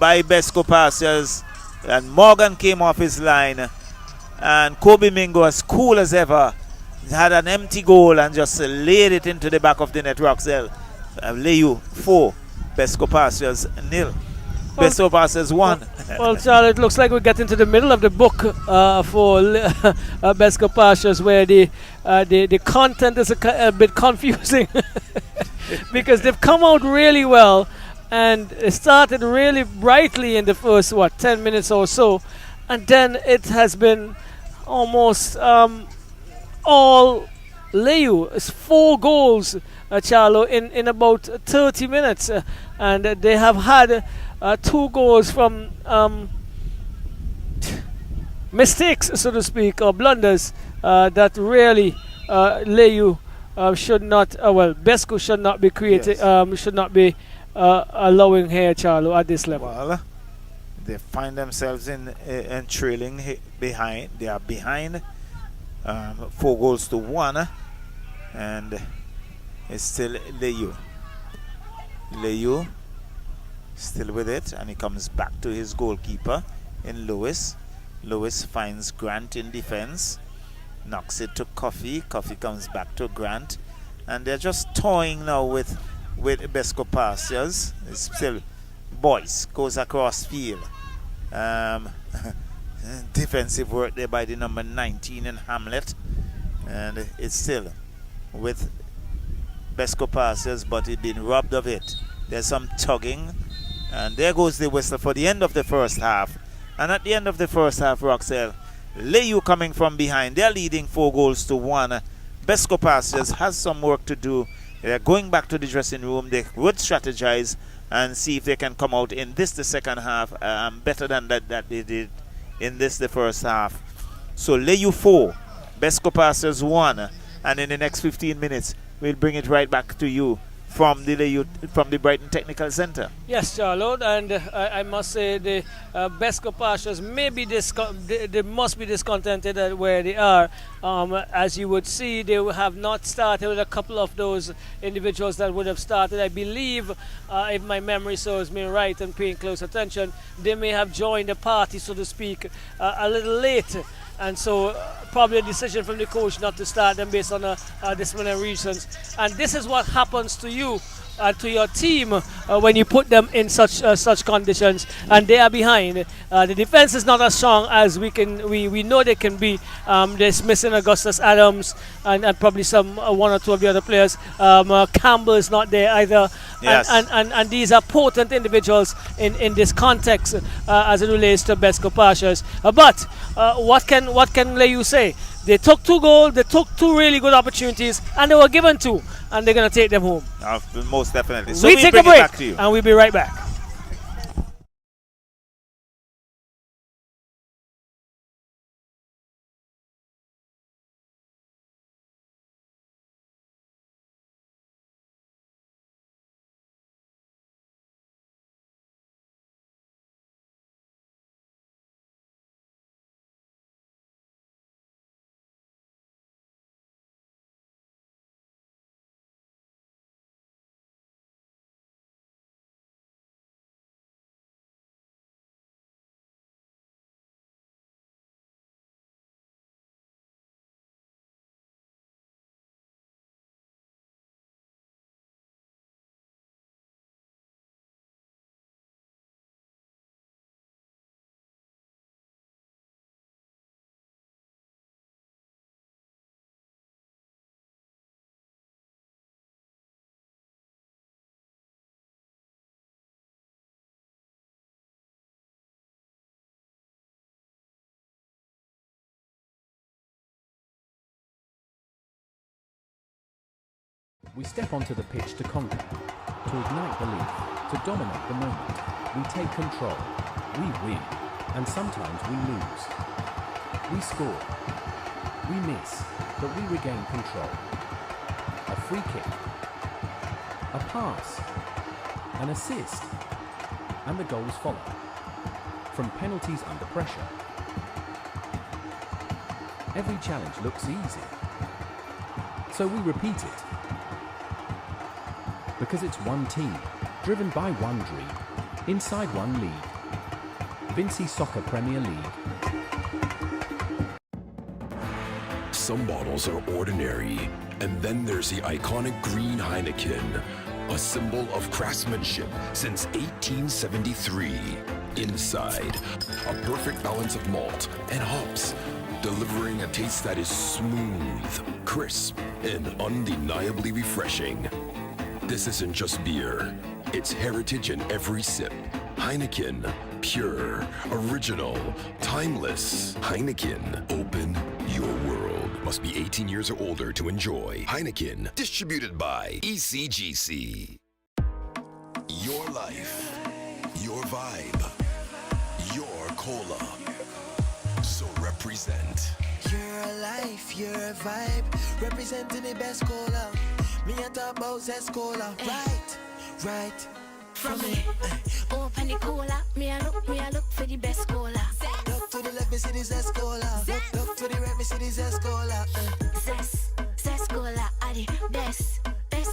BESCO Pastures. And Morgan came off his line. And Kobe Mingo, as cool as ever, had an empty goal and just laid it into the back of the net. Roxelle. Layou 4, BESCO Pastures 0. BESCO Pastures 1. Well, Charlie, it looks like we get into the middle of the book for BESCO Pastures, where the content is a bit confusing because they've come out really well and it started really brightly in the first 10 minutes or so, and then it has been almost all Layou. It's 4 goals, Charlo, in about 30 minutes, and they have had 2 goals from mistakes, so to speak, or blunders that really Layou should not, BESCO should not be creating, should not be allowing here, Charlo, at this level. Well, they find themselves in trailing behind. They are behind 4 goals to 1, and it's still Layou. Layou still with it, and he comes back to his goalkeeper in Lewis. Lewis finds Grant in defense, knocks it to Coffee. Coffee comes back to Grant, and they're just toying now with BESCO Pastures. It's still Boyce goes across field. Defensive work there by the number 19 in Hamlet, and it's still with BESCO Pastures, but it's been robbed of it. There's some tugging, and there goes the whistle for the end of the first half. And at the end of the first half, Roxelle, Layou coming from behind. They're leading 4 goals to 1. BESCO Pastures has some work to do. They're going back to the dressing room. They would strategize and see if they can come out in this, the second half, better than that they did in this, the first half. So Layou 4, BESCO Pastures 1. And in the next 15 minutes, we'll bring it right back to you from the Brighton Technical Center. Yes, Charlotte, and I must say the BESCO Pastures they must be discontented at where they are. As you would see, they have not started with a couple of those individuals that would have started. I believe, if my memory serves me right and paying close attention, they may have joined the party, so to speak, a little late. And so probably a decision from the coach not to start them based on disciplinary reasons. And this is what happens to you and to your team when you put them in such conditions and they are behind. The defense is not as strong as we know they can be. They're missing Augustus Adams and probably some one or two of the other players. Campbell is not there either. Yes. And these are potent individuals in this context as it relates to BESCO Pastures. But what can Layou say? They took 2 goals, they took 2 really good opportunities, and they were given 2, and they're going to take them home. Most definitely. So we take a break, and we'll be right back. We step onto the pitch to conquer, to ignite belief, to dominate the moment. We take control, we win, and sometimes we lose. We score, we miss, but we regain control. A free kick, a pass, an assist, and the goals follow. From penalties under pressure. Every challenge looks easy, so we repeat it. Because it's one team, driven by one dream, inside one league. Vincy Soccer Premier League. Some bottles are ordinary, and then there's the iconic green Heineken, a symbol of craftsmanship since 1873. Inside, a perfect balance of malt and hops, delivering a taste that is smooth, crisp, and undeniably refreshing. This isn't just beer, it's heritage in every sip. Heineken, pure, original, timeless. Heineken, open your world. Must be 18 years or older to enjoy. Heineken, distributed by ECGC. Your life, your vibe, your cola. So represent. Your life, your vibe, representing the best cola. Me and talk about Zes Cola, right. From me, open the cola. Me I look for the best cola. Look to the left, me see the Zes Cola. Look to the right, me see the Zes Cola. Zes Cola are the best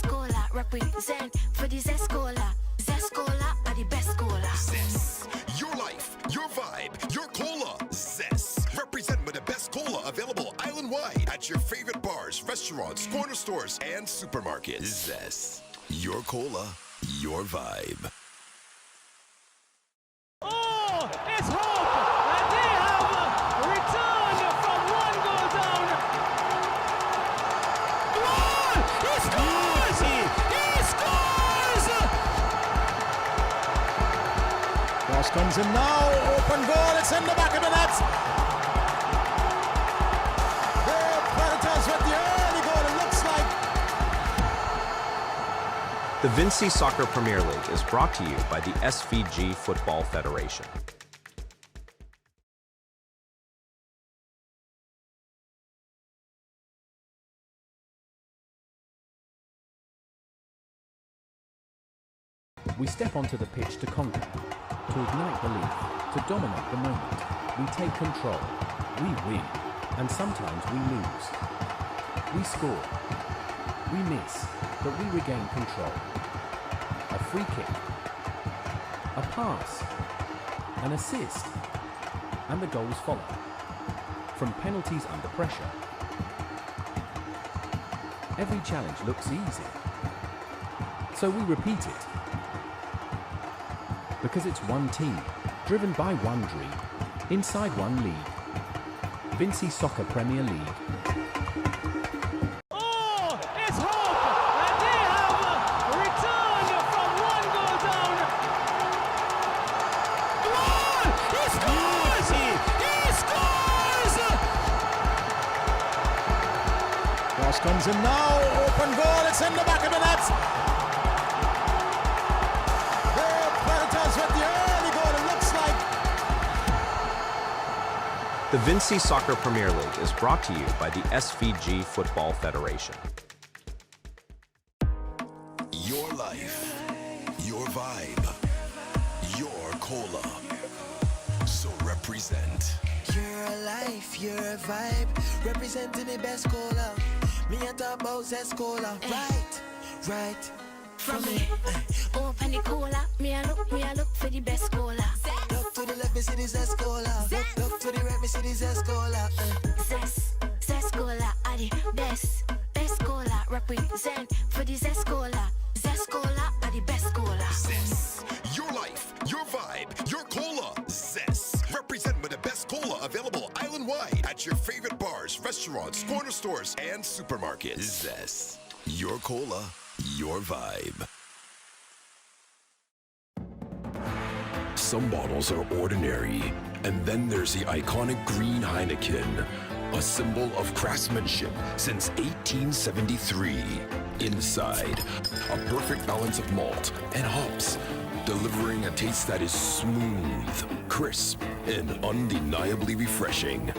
cola. Represent for the Zes Cola. Zes Cola are the best cola. Zes, your life, your vibe, your cola. Zes, represent with the best cola available island-wide at your favorite bars, restaurants, corner stores, and supermarkets. Zes, your cola, your vibe. Oh, it's hope! And they have returned from 1 goal down. Goal! He scores! He scores! Cross comes in now, open goal, it's in the back of the net. The Predators with the early goal, it looks like. The Vincy Soccer Premier League is brought to you by the SVG Football Federation. We step onto the pitch to conquer, to ignite belief, to dominate the moment. We take control, we win, and sometimes we lose. We score, we miss, but we regain control. A free kick, a pass, an assist, and the goals follow. from penalties under pressure. Every challenge looks easy, so we repeat it. Because it's one team, driven by one dream, inside one league. Vincy Soccer Premier League. Oh, it's hope! And they have returned from one goal down. Goal! He scores! He scores! Cross comes in now. Open goal. It's in the back of the net. The Predators with the early goal. It looks like. The Vincy Soccer Premier League is brought to you by the SVG Football Federation. Your life, your vibe, your cola. So represent. Your life, your vibe, representing the best cola. Me a talk about Zes Cola, right. From me, open the cola. Me a look for the best cola. Look to the left, me see the Zes Cola. Look to the right, me see the Zes Cola. Zes Cola are the best cola. Represent for the Zes Cola. Zes Cola are the best cola. Zes. Your life, your vibe, your cola. Zes. Represent with the best cola available island-wide at your favorite bars, restaurants, corner stores, and supermarkets. Zes. Your cola, your vibe. Some bottles are ordinary, and then there's the iconic green Heineken, a symbol of craftsmanship since 1873. Inside, a perfect balance of malt and hops, delivering a taste that is smooth, crisp, and undeniably refreshing.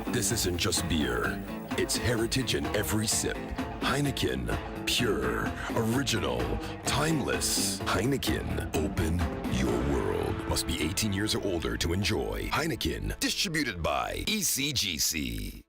This isn't just beer, it's heritage in every sip. Heineken, pure, original, timeless. Heineken, open your world. Must be 18 years or older to enjoy. Heineken, distributed by ECGC.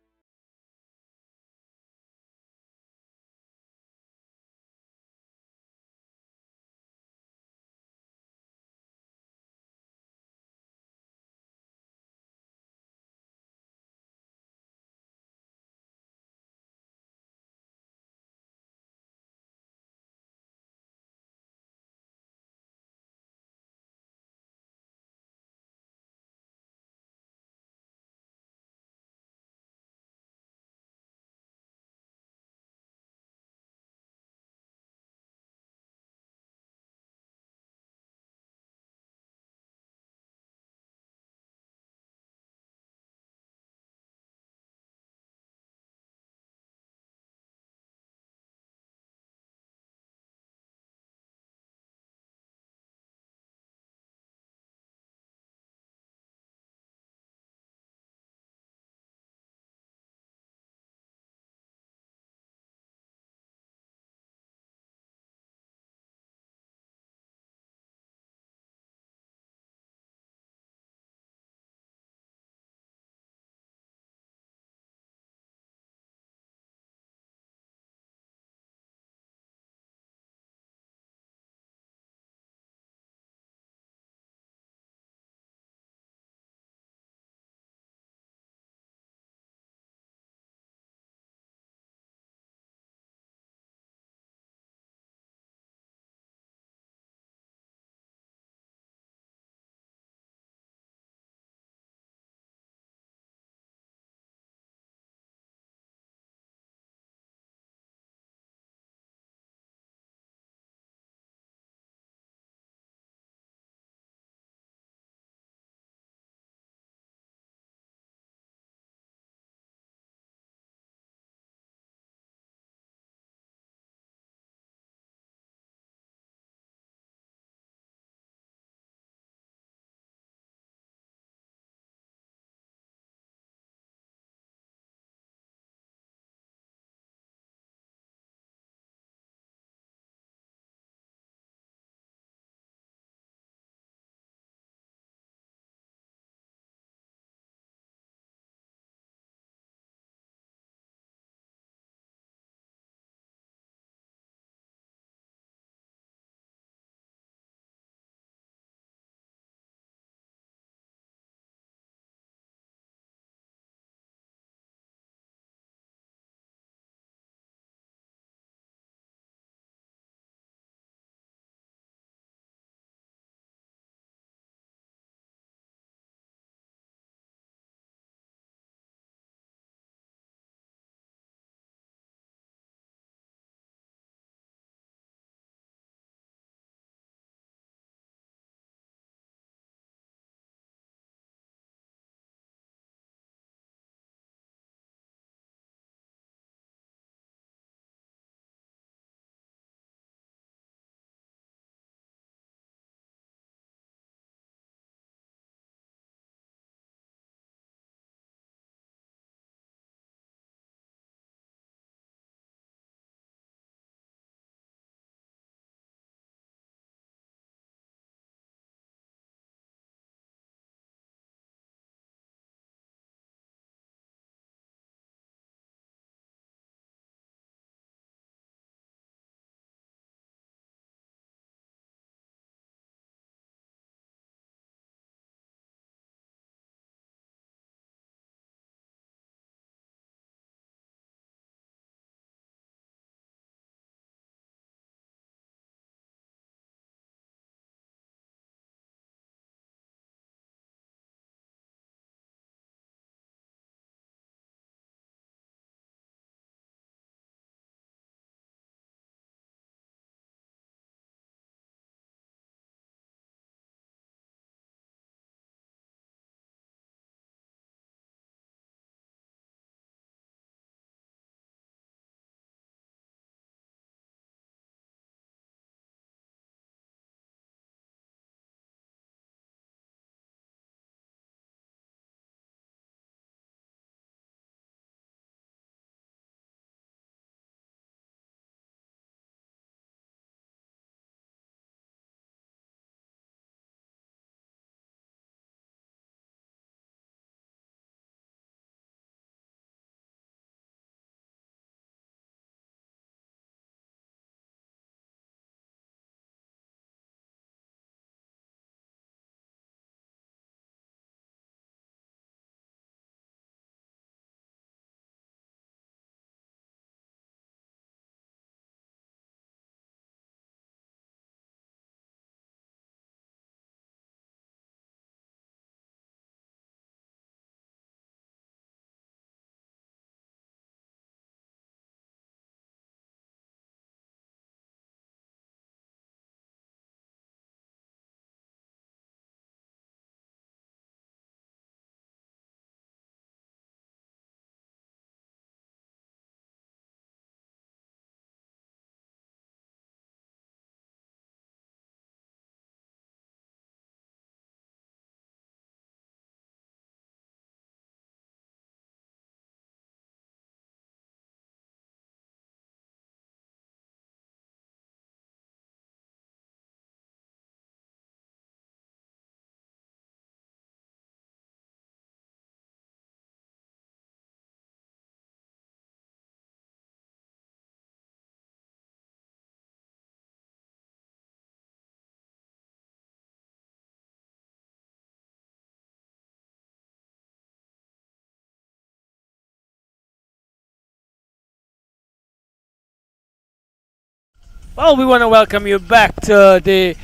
Well, we want to welcome you back to the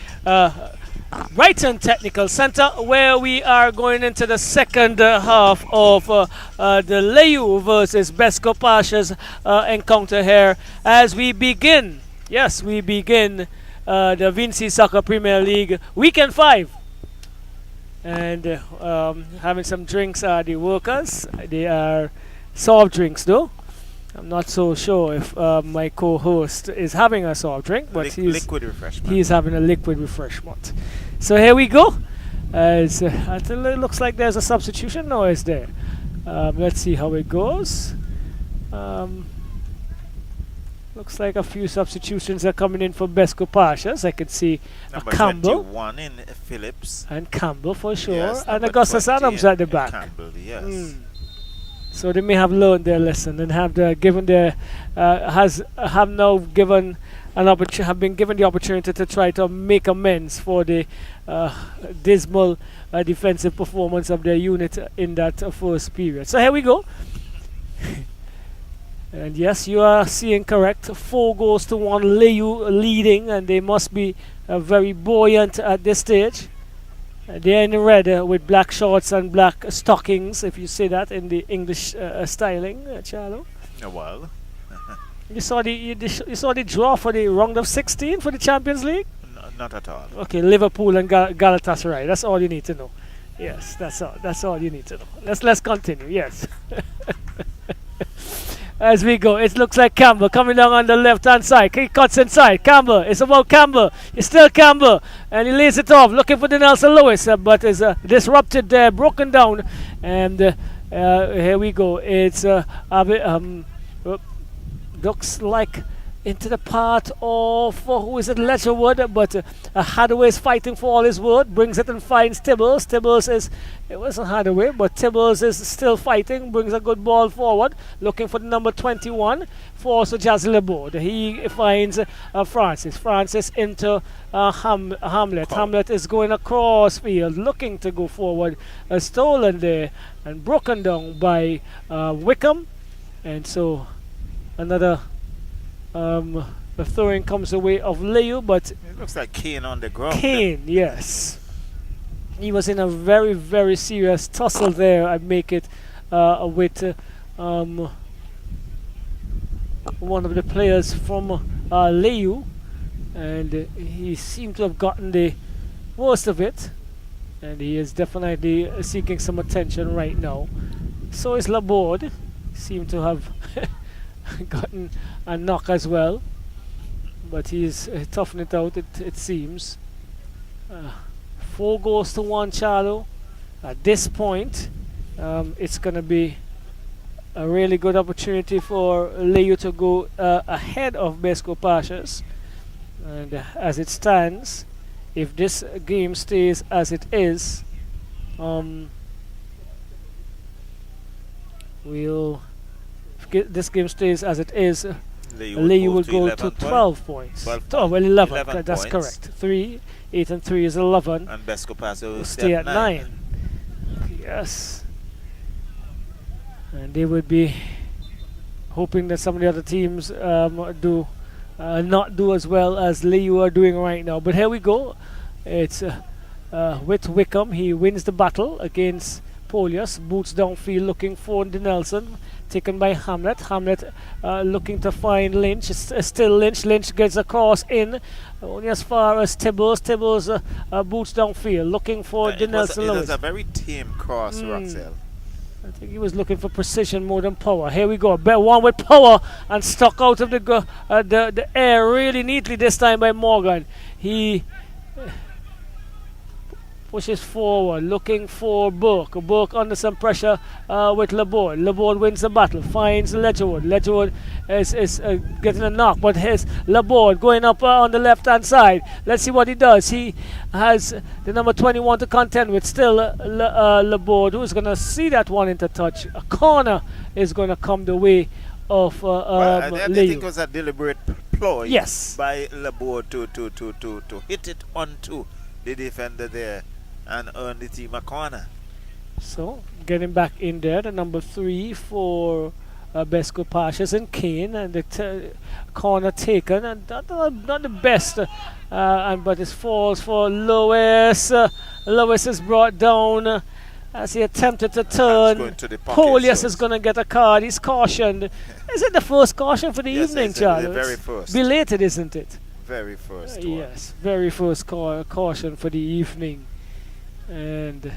Brighton Technical Center, where we are going into the second half of the Layou versus BESCO Pastures encounter here as we begin. Yes, we begin the Vincy Soccer Premier League Weekend 5. And having some drinks are the workers. They are soft drinks though. I'm not so sure if my co-host is having a soft drink, but liquid refreshment. He's having a liquid refreshment. So here we go. As I think it looks like there's a substitution. No, it's there. Let's see how it goes. Looks like a few substitutions are coming in for BESCO Pastures. I can see Number Campbell 21 in Phillips. and Campbell for sure, Yes, and number Augustus 20 Adams at the in back. Campbell, yes. So they may have learned their lesson and have given their have now given have been given the opportunity to try to make amends for the dismal defensive performance of their unit in that first period. So here we go. And yes, you are seeing correct. 4-1 Layou leading, and they must be very buoyant at this stage. They're in red with black shorts and black stockings, if you say that in the English styling, Charlo. Well, You saw the draw for the round of 16 for the Champions League? not at all. Okay, Liverpool and Galatasaray. That's all you need to know. Yes, that's all. That's all you need to know. Let's continue. Yes. As we go, it looks like Campbell coming down on the left-hand side. He cuts inside. Campbell. It's about Campbell. It's still Campbell. And he lays it off, looking for the Nelson Lewis, but is disrupted there, broken down. And here we go. It's looks like into the part of who is it, Ledgerwood, but Hadaway is fighting for all his word, brings it and finds Tibbles. It wasn't Hadaway, but Tibbles is still fighting, brings a good ball forward, looking for the number 21 for Sir Jazzy Laborde. He finds Francis into Hamlet. Hamlet is going across field, looking to go forward, stolen there and broken down by Wickham, and so another the throwing comes away of Layou, but It looks like Kane on the ground. Kane, yes, he was in a very, very serious tussle there. I make it with one of the players from Layou, and he seemed to have gotten the worst of it, and he is definitely seeking some attention right now. So is Laborde, seemed to have gotten a knock as well, but he's toughing it out, it seems. 4-1 Charlo. At this point, it's going to be a really good opportunity for Layou to go ahead of BESCO Pastures. And as it stands, if this game stays as it is, this game stays as it is, Layou will go to 12 points. 11. That's correct. 3, 8 and 3 is 11. And BESCO Pastures will Stay at 9. Yes. And they would be hoping that some of the other teams not do as well as Layou are doing right now. But here we go. It's with Wickham. He wins the battle against Polius, boots downfield looking for the Nelson, taken by Hamlet. Hamlet looking to find Lynch. It's still Lynch. Lynch gets across in only as far as Tibbles. Tibbles boots downfield looking for the Nelson It Lewis. was a very tame cross, Roxelle. I think he was looking for precision more than power. Here we go. One with power and stuck out of the air really neatly this time by Morgan. He pushes forward, looking for Burke. Burke under some pressure with Laborde. Laborde wins the battle, finds Ledgerwood. Ledgerwood is getting a knock, but here's Laborde going up on the left-hand side. Let's see what he does. He has the number 21 to contend with. Still Laborde, who's going to see that one into touch. A corner is going to come the way of I think Layou. it was a deliberate ploy by Laborde to hit it onto the defender there and earn the team a corner. So getting back in there, the number 3 for BESCO Pastures and Kane, and the corner taken, and not the best, but it falls for Lewis. Lewis is brought down as he attempted to turn. Polius is going to get a card. He's cautioned. Is it the first caution for the evening, Charles? The very first. Belated, isn't it? Very first one. Yes, very first caution for the evening. And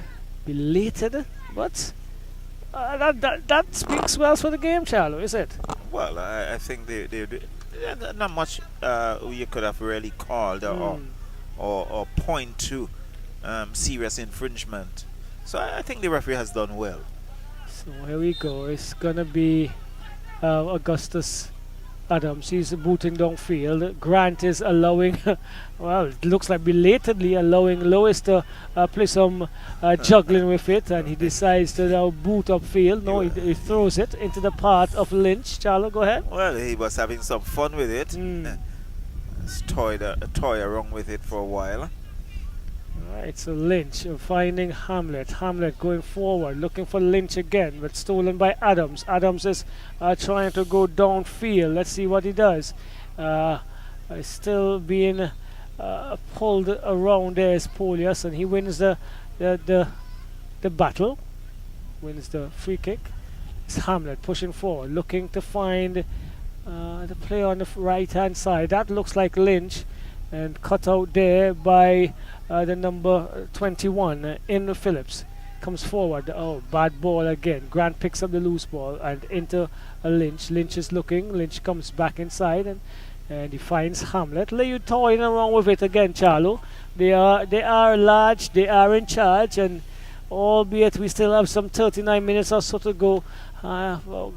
belated, but that speaks well for the game, Charlo, is it? Well, I think they not much you could have really called or point to serious infringement. So I think the referee has done well. So here we go. It's gonna be Augustus Adams. He's booting downfield. Grant is allowing, well, it looks like belatedly allowing Lois to play some juggling with it, and he decides to now boot upfield. No, he throws it into the path of Lynch. Charlo, go ahead. Well, he was having some fun with it. Toy around with it for a while. Right, so Lynch finding Hamlet. Hamlet going forward, looking for Lynch again, but stolen by Adams. Adams is trying to go downfield. Let's see what he does. Still being pulled around there is Polius, and he wins the battle. Wins the free kick. It's Hamlet pushing forward, looking to find the player on the right-hand side. That looks like Lynch, and cut out there by the number 21 in Phillips. Comes forward. Oh, bad ball again. Grant picks up the loose ball and into Lynch. Lynch is looking. Lynch comes back inside and he finds Hamlet. Layou toying around with it again, Charlo. They are large. They are in charge, and albeit we still have some 39 minutes or so to go.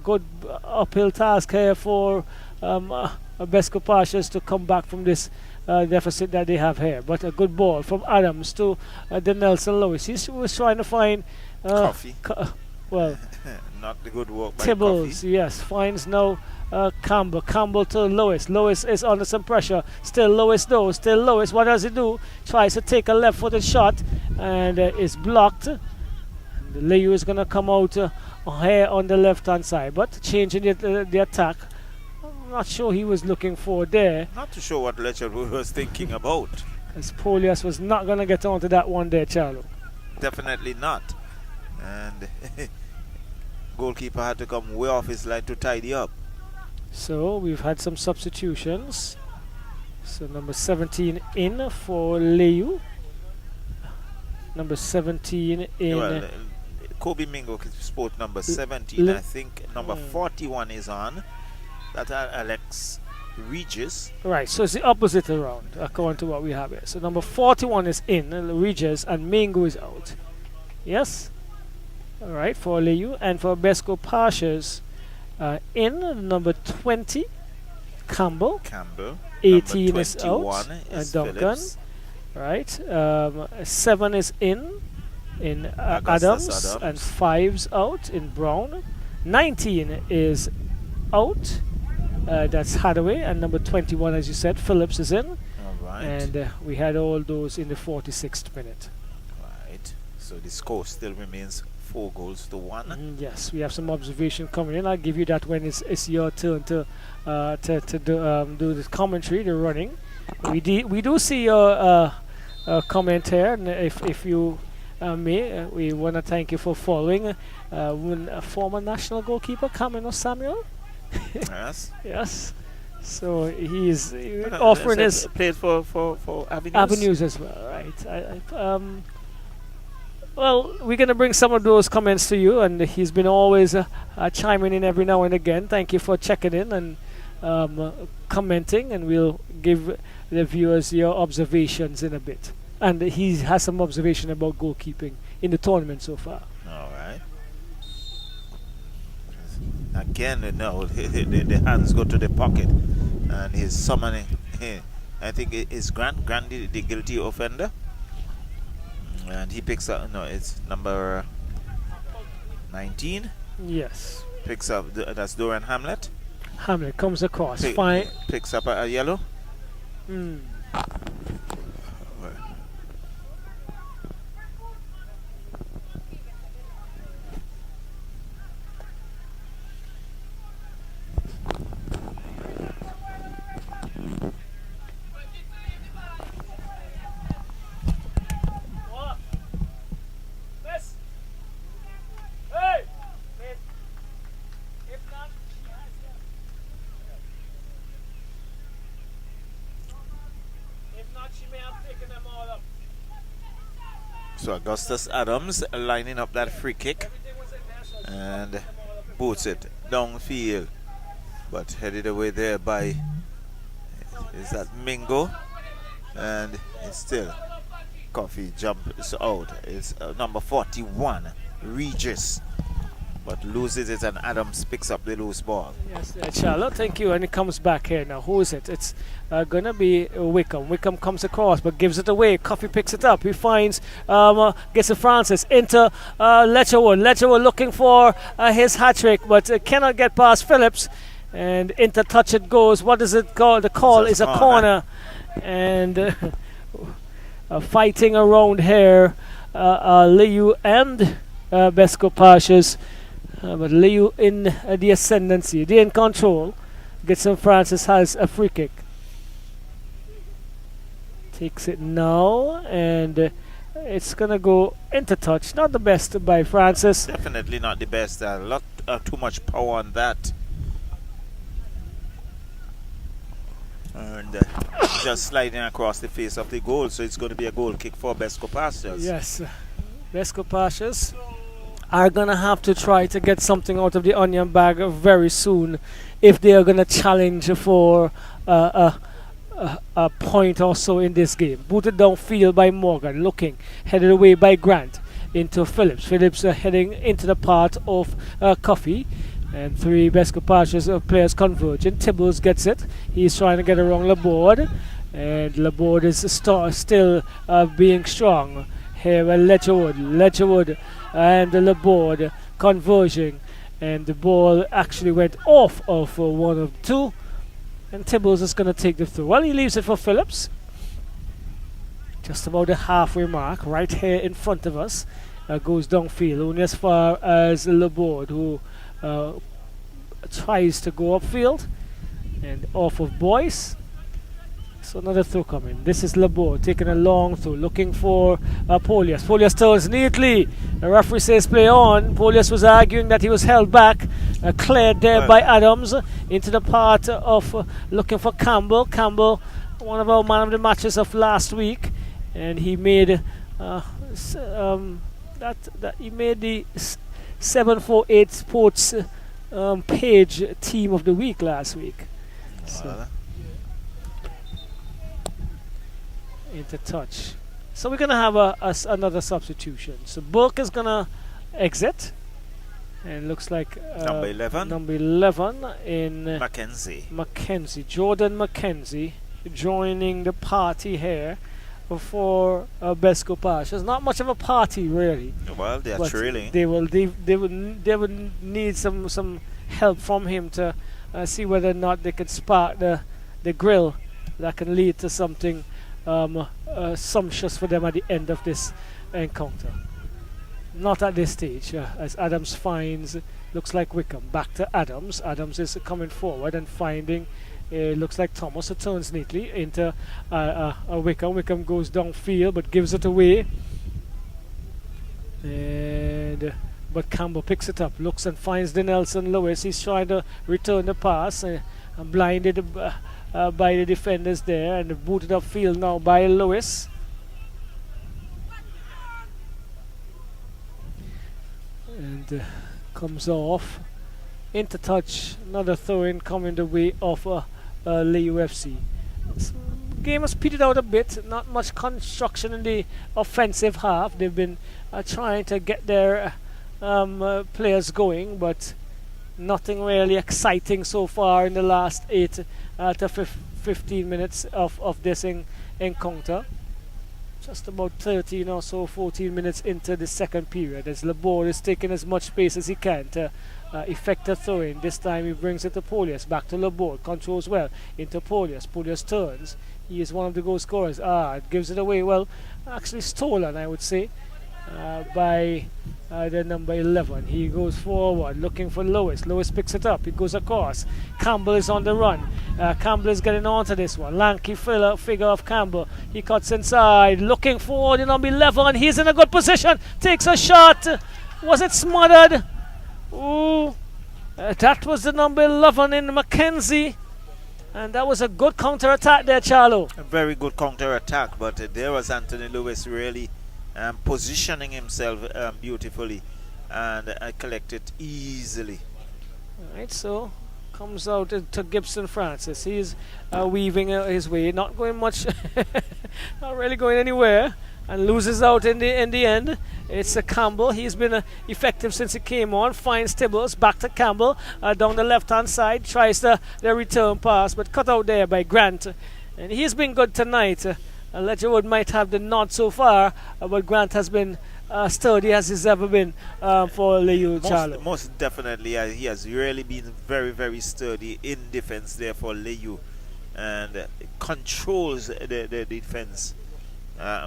Good uphill task here for BESCO Pastures to come back from this deficit that they have here. But a good ball from Adams to the Nelson Lewis. He was trying to find Coffee. Well, not the good work by Tibbles. Coffee. Yes, finds now Campbell to Lewis. Lewis is under some pressure. Still Lewis though. Still Lewis. What does he do? Tries to take a left-footed shot and is blocked. Layou is going to come out here on the left-hand side, but changing the attack. Not sure he was looking for there. Not too sure what Letcherwood was thinking about. As Polius was not going to get onto that one there, Charlo. Definitely not. And goalkeeper had to come way off his line to tidy up. So we've had some substitutions. So number 17 in for Layou. Number 17 in. Well, Kobe Mingo sport number 17. I think number 41 is on. That's Alex Regis. Right, so it's the opposite around, according to what we have here. So number 41 is in, Regis, and Mingo is out. Yes? Alright, for Layou. And for BESCO Pastures, in, number 20, Campbell. 18 number is out, is Duncan. Phillips. Right, 7 is in Adams, and 5's out in Brown. 19 is out. That's Hathaway, and number 21, as you said, Phillips is in. All right. And we had all those in the 46th minute. Right. So the score still remains 4-1. Yes, we have some observation coming in. I'll give you that when it's your turn to do the commentary, the running. We do see your comment here, and if you may, we want to thank you for following former national goalkeeper Camino Samuel. Yes. Yes. So he's offering his played for Avenues. Avenues as well, right? Well, we're gonna bring some of those comments to you, and he's been always chiming in every now and again. Thank you for checking in and commenting, and we'll give the viewers your observations in a bit. And he has some observation about goalkeeping in the tournament so far. All right. Again, the hands go to the pocket, and he's summoning. I think it's Grant the guilty offender, and he picks up. No, it's number 19. Yes. Picks up. That's Dorian Hamlet. Hamlet comes across. Fine. Picks up a yellow. So Augustus Adams lining up that free kick and boots it downfield, but headed away there by, is that Mingo? And it's still Coffee jumps out. It's number 41, Regis, but loses it, and Adams picks up the loose ball. Yes, Charlotte, thank you. And it comes back here now. Who is it? It's going to be Wickham. Wickham comes across but gives it away. Coffee picks it up. He finds, gets to Francis into Letcherwood. Letcherwood looking for his hat trick, but cannot get past Phillips. And into touch it goes. What is it called? The call is a corner. And fighting around here, Layou and BESCO Pastures. But Layou in the ascendancy. They're in control. Getson Francis has a free kick. Takes it now, and it's going to go into touch. Not the best by Francis. Definitely not the best. A lot too much power on that. And just sliding across the face of the goal, so it's going to be a goal kick for BESCO Pastures. Yes, BESCO Pastures are going to have to try to get something out of the onion bag very soon if they are going to challenge for a point or so in this game. Booted downfield by Morgan, looking, headed away by Grant into Phillips. Phillips heading into the part of Coffee. And three BESCO Pastures players converge. And Tibbles gets it. He's trying to get around Laborde. And Laborde is still being strong. Here at Letcherwood and Laborde converging. And the ball actually went off of one of two. And Tibbles is going to take the throw. Well, he leaves it for Phillips. Just about the halfway mark. Right here in front of us. Goes downfield. Only as far as Laborde, who tries to go upfield and off of Boyce. So another throw coming. This is Laborde taking a long throw, looking for Polias. Polias turns neatly. The referee says play on. Polias was arguing that he was held back. Cleared there by Adams into the part of looking for Campbell. Campbell, one of our man of the matches of last week, and he made he made the 748 Sports page team of the week last week. So, into touch. So we're going to have another substitution. So Burke is going to exit. And looks like number 11. Number 11 in Mackenzie. Jordan Mackenzie joining the party here for BESCO Pastures. Not much of a party really. Well, they are trailing. They will need some help from him to see whether or not they can spark the grill that can lead to something sumptuous for them at the end of this encounter. Not at this stage, as Adams finds, looks like Wickham. Back to Adams. Adams is coming forward and finding, looks like Thomas, who turns neatly into Wickham. Wickham goes downfield but gives it away. But Campbell picks it up, looks and finds the Nelson Lewis. He's trying to return the pass, and blinded by the defenders there, and booted upfield now by Lewis. And comes off into touch. Another throw-in coming the way of Layou FC. This game has petered out a bit. Not much construction in the offensive half. They've been trying to get their players going, but nothing really exciting so far in the last 8 to 15 minutes of this encounter. Just about 13 or so, 14 minutes into the second period, as Laborde is taking as much space as he can to effect a throw-in. This time he brings it to Polias, back to Laborde, controls well into Polias. Polias turns. He is one of the goal scorers. It gives it away. Well, actually stolen, I would say, by the number 11. He goes forward, looking for Lewis. Lewis picks it up. He goes across. Campbell is on the run. Campbell is getting onto this one. Lanky figure of Campbell. He cuts inside, looking for the number 11. He's in a good position. Takes a shot. Was it smothered? Ooh. That was the number 11 in Mackenzie. And that was a good counter-attack there, Charlo. A very good counter-attack, but there was Anthony Lewis really positioning himself beautifully and collected easily. All right, so comes out to Gibson Francis. He's weaving his way, not going much, not really going anywhere, and loses out in the end. It's Campbell. He's been effective since he came on. Finds Tibbles, back to Campbell down the left-hand side. Tries the return pass, but cut out there by Grant. And he's been good tonight. Ledgerwood might have the nod so far, but Grant has been sturdy as he's ever been for Layou, Charlo. Most definitely, he has really been very, very sturdy in defense there for Layou, and controls the defense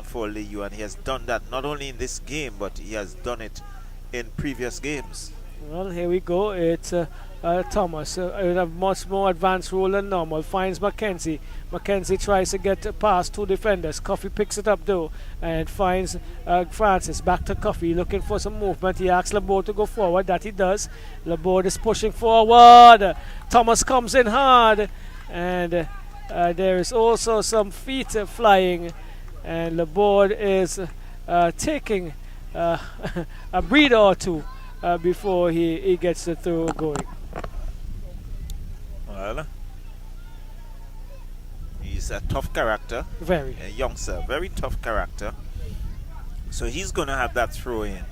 for Layou, and he has done that not only in this game, but he has done it in previous games. Well, here we go. It's Thomas in a much more advanced role than normal. Finds Mackenzie. Mackenzie tries to get past two defenders. Coffee picks it up though and finds Francis. Back to Coffee, looking for some movement. He asks Laborde to go forward. That he does. Laborde is pushing forward. Thomas comes in hard, and there is also some feet flying, and Laborde is taking a breather or two before he gets the throw going. Well, he's a tough character. Very. A youngster, very tough character. So he's going to have that throw in.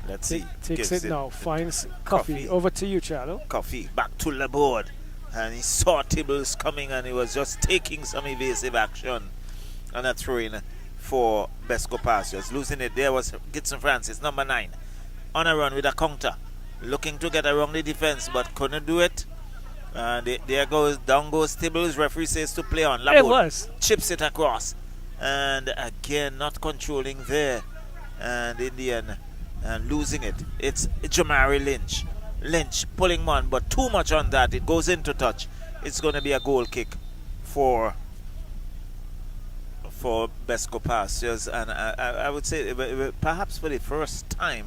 Let's see. Takes it now. Finds Coffee. Over to you, Charlo. Coffee back to Laborde. And he saw Tibbles coming, and he was just taking some evasive action on a throw in for BESCO Pastures. Losing it there was Gibson Francis, number 9. On a run with a counter. Looking to get around the defense, but couldn't do it. There goes, down goes Tibbles. Referee says to play on. Laborde it was. Chips it across. And again, not controlling there. And in the end, losing it. It's Jamari Lynch. Lynch pulling man, but too much on that. It goes into touch. It's going to be a goal kick for BESCO Pastures. And I would say perhaps for the first time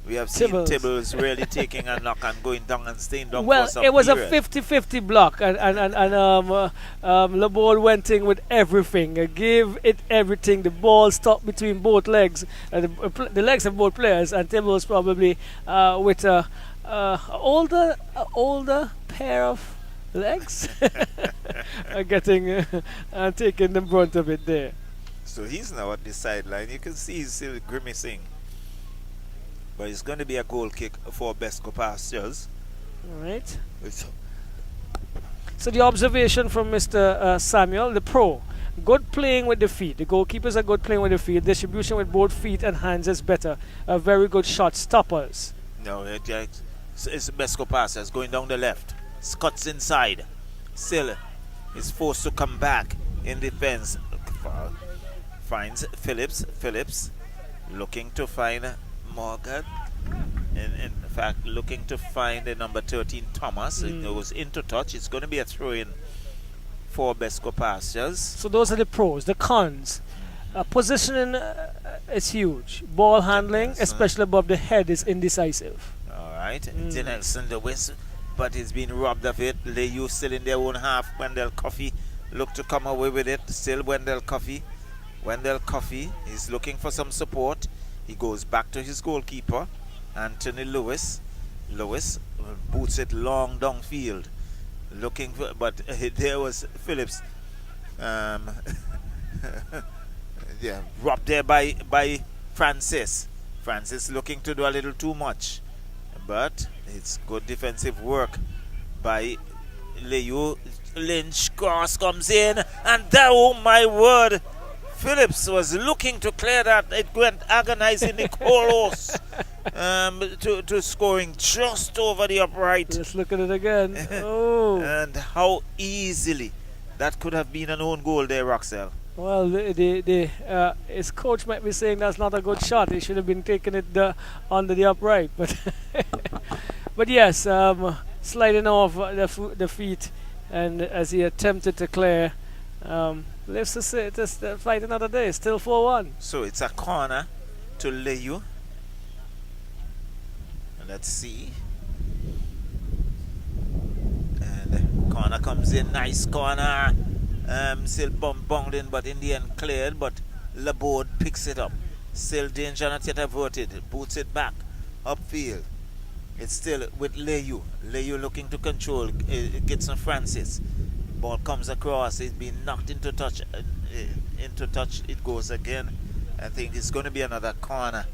we have seen Tibbles really taking a knock and going down and staying down for some it was period. a 50-50 block, and Laborde went in with everything. Gave it everything. The ball stopped between both legs, the legs of both players, and Tibbles probably with a older pair of legs getting taking the brunt of it there. So he's now at the sideline. You can see he's still grimacing. But it's going to be a goal kick for BESCO Pastures. All right. So the observation from Mr. Samuel, the pro. Good playing with the feet. The goalkeepers are good playing with the feet. Distribution with both feet and hands is better. Very good shot stoppers. No, it's BESCO Pastures going down the left. Scott's inside. Still is forced to come back in defense. Finds Phillips. Phillips looking to find Morgan. In fact, looking to find the number 13 Thomas. It goes into touch. It's going to be a throw-in for BESCO Pastures. So those are the pros. The cons. Positioning is huge. Ball handling, especially above the head, is indecisive. Alright. Nelson Lewis, but he's been robbed of it. Layou still in their own half. Wendell Coffee look to come away with it. Still Wendell Coffee. Wendell Coffee is looking for some support. He goes back to his goalkeeper, Anthony Lewis. Lewis boots it long downfield. Looking for, but there was Phillips. Yeah, robbed there by Francis. Francis looking to do a little too much. But it's good defensive work by Layou. Lynch cross comes in, and there, oh my word, Phillips was looking to clear that. It went agonizingly close to scoring just over the upright. Let's look at it again. Oh. And how easily that could have been an own goal there, Roxelle. Well, his coach might be saying that's not a good shot. He should have been taking it under the upright. But but yes, sliding off the feet, and as he attempted to clear, lives to fight another day. Still 4-1. So it's a corner to Layou. Let's see. And Corner comes in, nice corner. Still bunged in, but in the end cleared. But Laborde picks it up. Still danger not yet averted. Boots it back upfield. It's still with Layou. Layou looking to control. Gets on Francis. Ball comes across. It's been knocked into touch. Into touch it goes again. I think it's going to be another corner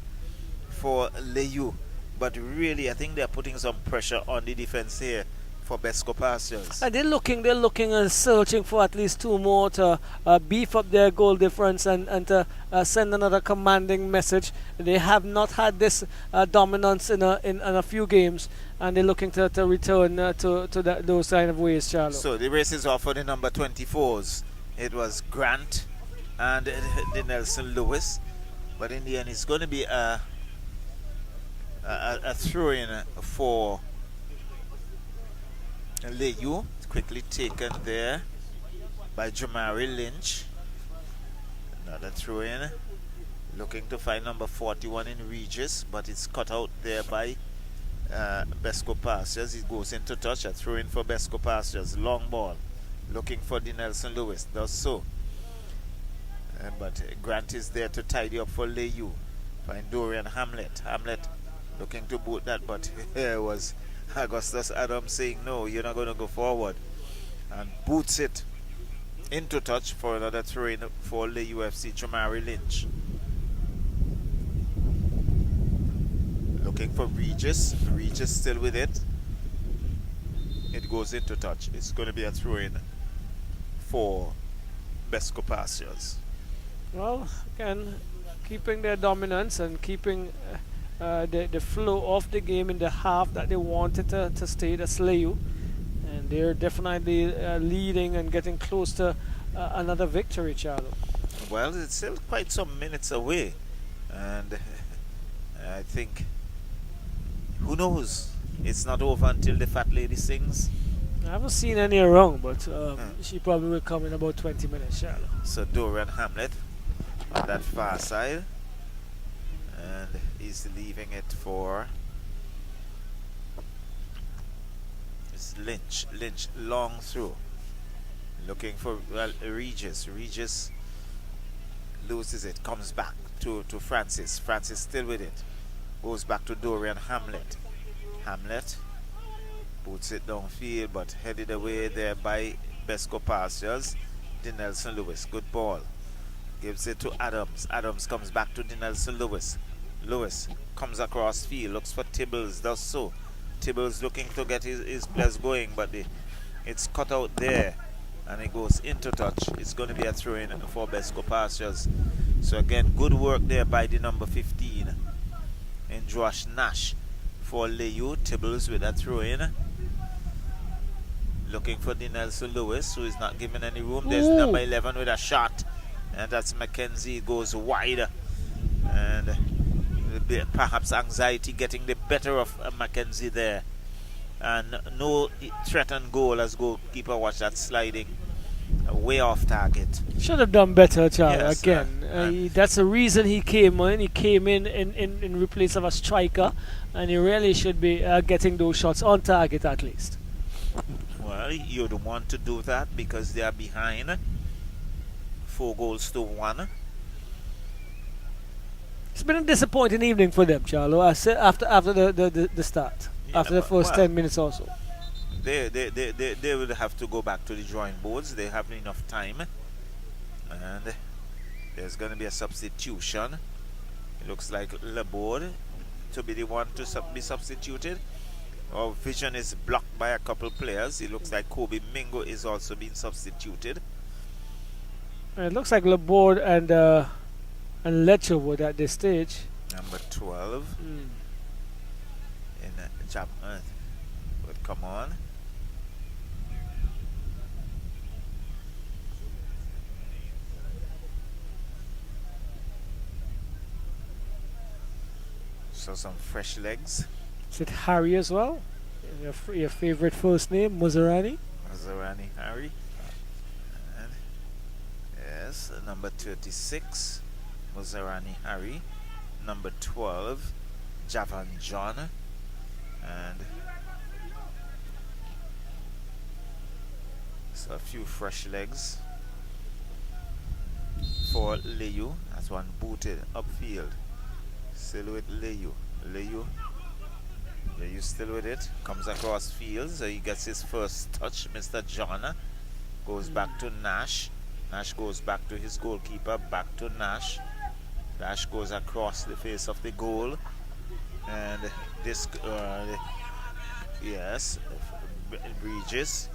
for Layou. But really, I think they're putting some pressure on the defense here for BESCO Pastures. And they're looking and searching for at least 2 more to beef up their goal difference and to send another commanding message. They have not had this dominance in a few games, and they're looking to return to those kind of ways, Charlo. So the race is off for the number 24s. It was Grant and the Nelson Lewis, but in the end it's going to be a throw-in for Layou. Quickly taken there by Jamari Lynch. Another throw-in. Looking to find number 41 in Regis, but it's cut out there by BESCO Pastures. It goes into touch. A throw-in for BESCO Pastures. Long ball. Looking for the Nelson Lewis. Does so. But Grant is there to tidy up for Layou. Find Dorian Hamlet. Hamlet looking to boot that, but here was Augustus Adams saying, no, you're not going to go forward. And boots it into touch for another throw-in for Layou FC, Jamari Lynch. Looking for Regis. Regis still with it. It goes into touch. It's going to be a throw-in for BESCO Pastures. Well, again, keeping their dominance and keeping the flow of the game in the half that they wanted to stay. That's Layou, and they're definitely leading and getting close to another victory, Charlo. Well, it's still quite some minutes away, and I think, who knows, it's not over until the fat lady sings. I haven't seen any around, but she probably will come in about 20 minutes, Charlo. So Dorian Hamlet on that far side, and he's leaving it for it's Lynch. Lynch long through, looking for Regis. Regis loses it, comes back to Francis. Francis still with it, goes back to Dorian Hamlet. Hamlet puts it downfield, but headed away there by BESCO Pastures. The Nelson Lewis, good ball. Gives it to Adams. Adams comes back to the Nelson Lewis. Lewis comes across field, looks for Tibbles, does so. Tibbles looking to get his players going, but it's cut out there, and it goes into touch. It's going to be a throw-in for BESCO Pastures. So again, good work there by the number 15 in Josh Nash for Layou. Tibbles with a throw-in. Looking for the Nelson Lewis, who is not given any room. There's number 11 with a shot, and that's Mackenzie. Goes wide, and perhaps anxiety getting the better of Mackenzie there, and no threat on goal as goalkeeper. Watch that sliding way off target. Should have done better, Charlie. Yes, again, that's the reason he came in. He came in replace of a striker, and he really should be getting those shots on target at least. Well, you'd want to do that because they are behind 4-1. It's been a disappointing evening for them, Charlo. I said after the start, after the first 10 minutes or so. They will have to go back to the drawing boards. They have enough time, and there's going to be a substitution. It looks like Laborde to be the one to be substituted. Our vision is blocked by a couple players. It looks like Kobe Mingo is also being substituted. It looks like Laborde and Letcherwood at this stage. Number 12 in Chapman would come on. So some fresh legs. Is it Harry as well? Your favorite first name, Muzarani? Muzarani Harry. And yes, number 36, Muzarani Harry. Number 12, Javan John. And So a few fresh legs for Layou. That's one booted upfield. Still with Layou. Layou still with it. Comes across field, so he gets his first touch. Mr. John goes back to Nash. Nash goes back to his goalkeeper. Back to Nash. Nash goes across the face of the goal. And this, yes, Bridges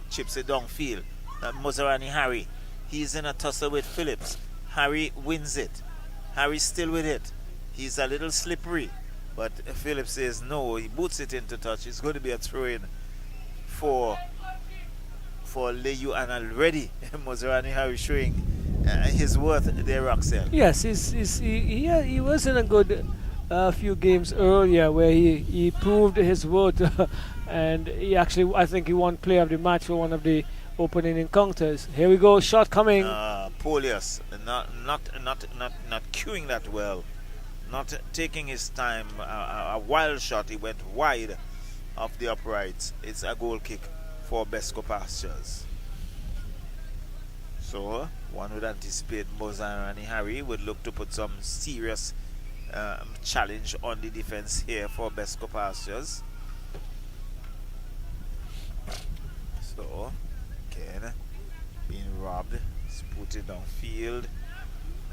chips it downfield. Mozarani Harry, he's in a tussle with Phillips. Harry wins it. Harry's still with it. He's a little slippery, but Phillips says no. He boots it into touch. It's going to be a throw-in for Layou, and already Mozarani Harry showing his worth there, Roxelle. Yes, he was in a good few games earlier where he proved his worth, and he actually, I think he won player of the match for one of the opening encounters. Here we go, shot coming. Polius not cueing that well, not taking his time. A wild shot. He went wide of the uprights. It's a goal kick for BESCO Pastures. So one would anticipate Mozarani Harry would look to put some serious challenge on the defense here for BESCO Pastures. So again, being robbed, it's put it downfield,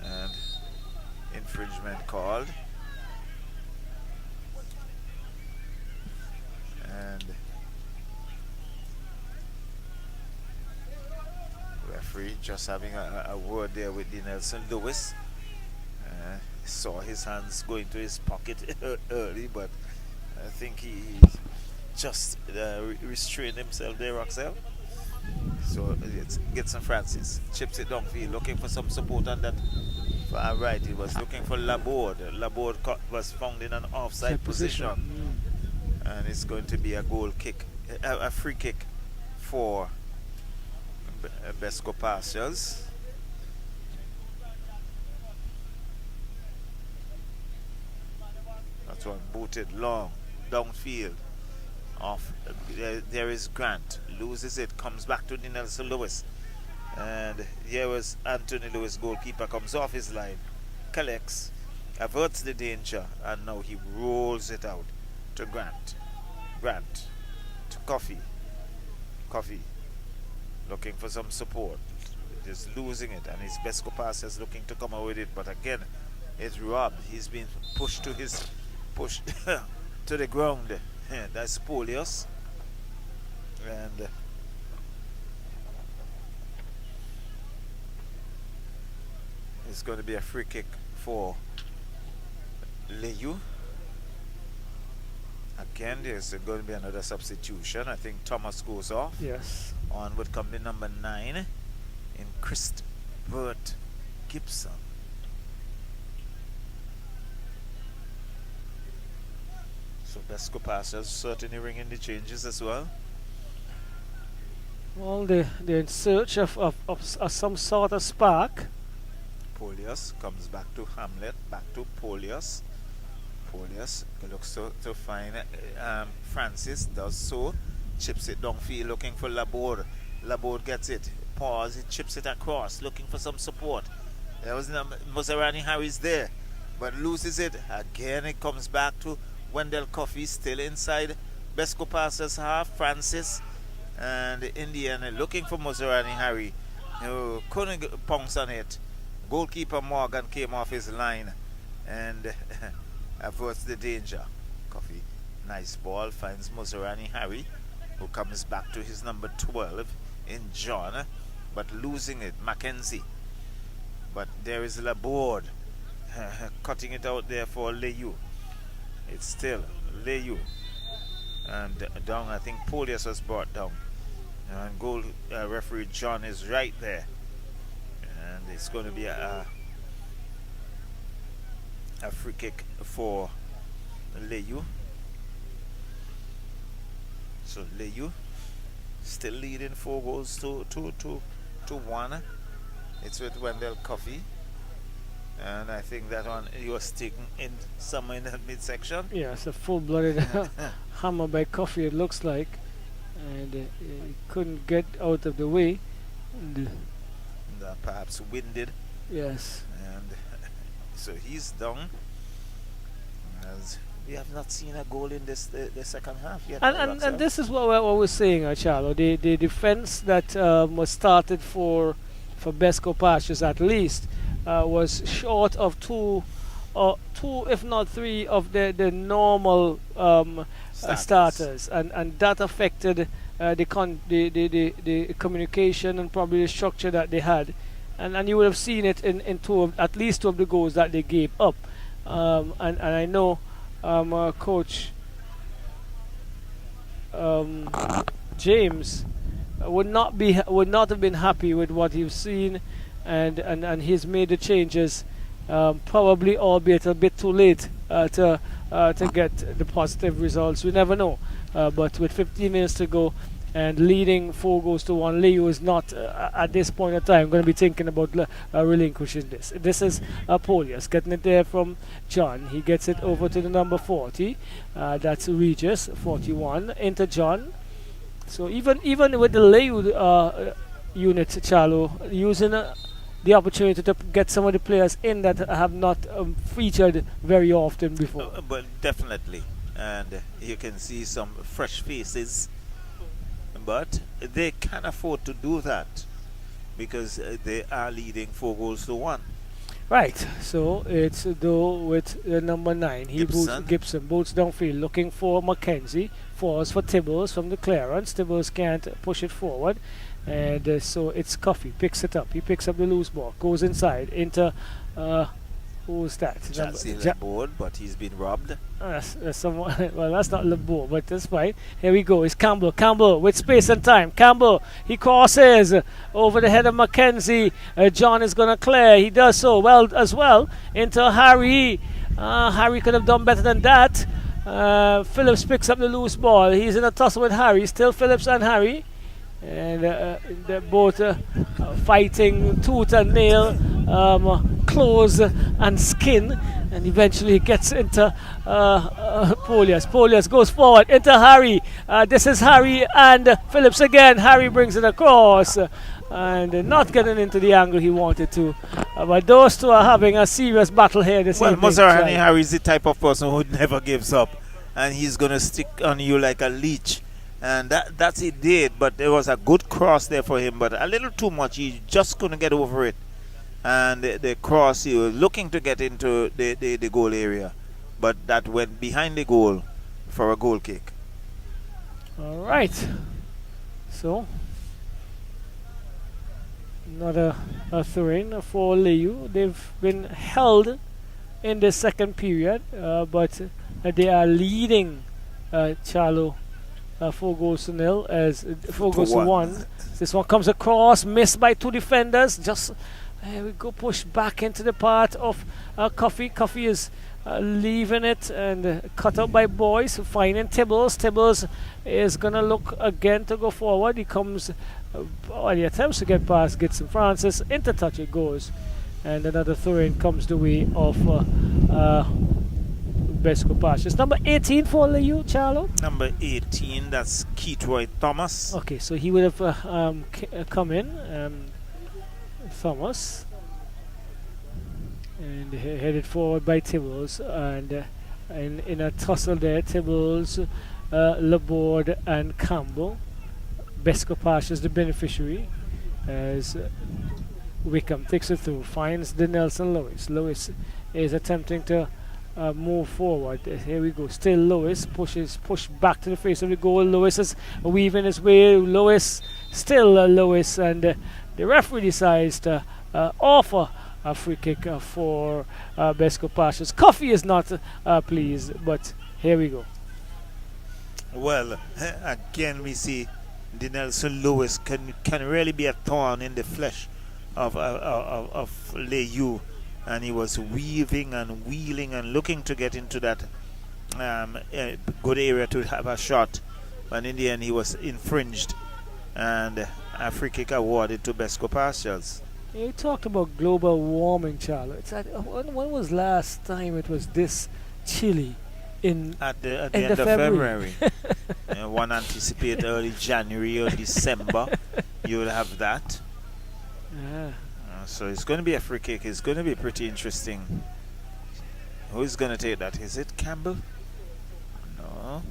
and infringement called. And referee just having a word there with the Nelson Lewis. Saw his hands going to his pocket early, but I think he just restrained himself there, Roxelle. So it's Gibson Francis chips it downfield, looking for some support on that far right. He was looking for Laborde. Laborde was found in an offside position. And it's going to be a goal kick, a free kick for BESCO Pastures. That's one booted long downfield. Off there is Grant, loses it, comes back to the Nelson Lewis, and here was Anthony Lewis, goalkeeper, comes off his line, collects, averts the danger, and now he rolls it out to Grant to Coffee, looking for some support, just losing it, and his BESCO Pastures looking to come out with it, but again it's robbed. He's been pushed to the ground. That's Polius, and it's going to be a free kick for Layou. Again, there's going to be another substitution. I think Thomas goes off. Yes. On would come the number 9 in Christbert Gibson. So BESCO Pastures certainly ringing the changes as well. Well, they're in search of some sort of spark. Polius comes back to Hamlet, back to Polius. Polius looks to find Francis, does so, chips it downfield looking for Laborde. Laborde gets it, pause, he chips it across, looking for some support. There was Mozarani Harry's there, but loses it. Again, it comes back to Wendell Coffey, still inside BESCO Pastures half. Francis and the Indian looking for Mozarani Harry, who couldn't pounce on it. Goalkeeper Morgan came off his line and averts the danger. Coffey, nice ball, finds Mozarani Harry, who comes back to his number 12 in John, but losing it, Mackenzie. But there is Laborde cutting it out there for Layou. It's still Layou, and down, I think Polius was brought down, and goal referee John is right there, and it's going to be a free kick for Layou. So Layou still leading 4 goals to 1. It's with Wendell Coffey. And I think that one he was taken in somewhere in the midsection. Yeah, it's a full-blooded hammer by Coffey, it looks like. and he couldn't get out of the way. And, Perhaps winded, yes. and so he's down. As we have not seen a goal in this the second half yet. And this is what we're saying, Charlo. The defense that was started for BESCO Pastures at least was short of two, if not three, of the normal starters, and that affected the communication and probably the structure that they had, and you would have seen it in at least two of the goals that they gave up, and I know Coach James would not have been happy with what he's seen, and he's made the changes, probably albeit a bit too late to get the positive results. We never know, but with 15 minutes to go and leading 4-1, Layou is not at this point in time going to be thinking about relinquishing this. This is Polius getting it there from John. He gets it over to the number 40. That's Regis, 41 into John. So even with the Layou unit, Charlo, using the opportunity to get some of the players in that have not featured very often before. But definitely, and you can see some fresh faces, but they can afford to do that because they are leading 4-1. Right, so it's though with number 9. Gibson boots downfield looking for Mackenzie, falls for Tibbles from the clearance. Tibbles can't push it forward, and so it's Coffee, picks it up. He picks up the loose ball, goes inside into who's that? Chancey Laborde, but he's been robbed. That's someone. Well, that's not Laborde, but that's fine. Here we go. It's Campbell. Campbell with space and time. Campbell, he crosses over the head of Mackenzie. John is going to clear. He does so well as well into Harry. Harry could have done better than that. Phillips picks up the loose ball. He's in a tussle with Harry. Still Phillips and Harry. And they're both fighting tooth and nail, clothes and skin, and eventually gets into Polius. Polius goes forward into Harry. This is Harry and Phillips again. Harry brings it across, and not getting into the angle he wanted to. But those two are having a serious battle here this evening. Well, Mazarani Harry is the type of person who never gives up, and he's going to stick on you like a leech. And that's it did, but there was a good cross there for him, but a little too much. He just couldn't get over it. And the cross, he was looking to get into the goal area, but that went behind the goal for a goal kick. All right. So, another throw-in for Layou. They've been held in the second period, but they are leading Charlo 4-0 as 4-1. This one comes across, missed by two defenders. Just we go push back into the part of Coffee. Coffee is leaving it and cut out by Boys, finding Tibbles. Tibbles is gonna look again to go forward. He comes, he attempts to get past Gibson Francis. Into touch it goes, and another throw-in comes the way of BESCO Pastures. Number 18 for Layou, Charlo? Number 18, that's Keatroy Thomas. Okay, so he would have come in, Thomas, and headed forward by Tibbles, and in a tussle there, Tibbles, Laborde and Campbell. BESCO Pastures the beneficiary as Wickham takes it through, finds the Nelson Lewis. Lewis is attempting to move forward. Here we go. Still Lewis push back to the face of the goal. Lewis is weaving his way. Lewis, still Lewis, and the referee decides to offer a free kick for BESCO Pastures. Coffee is not pleased, but here we go. Well, again we see the Nelson Lewis can really be a thorn in the flesh of Layou. And he was weaving and wheeling and looking to get into that good area to have a shot. But in the end, he was infringed. And a free kick awarded to BESCO Pastures. You talked about global warming, Charlotte. When was last time it was this chilly? At the end of February. One anticipate early January or December, you'll have that. Yeah. So it's going to be a free kick. It's going to be pretty interesting. Who's going to take that? Is it Campbell? No.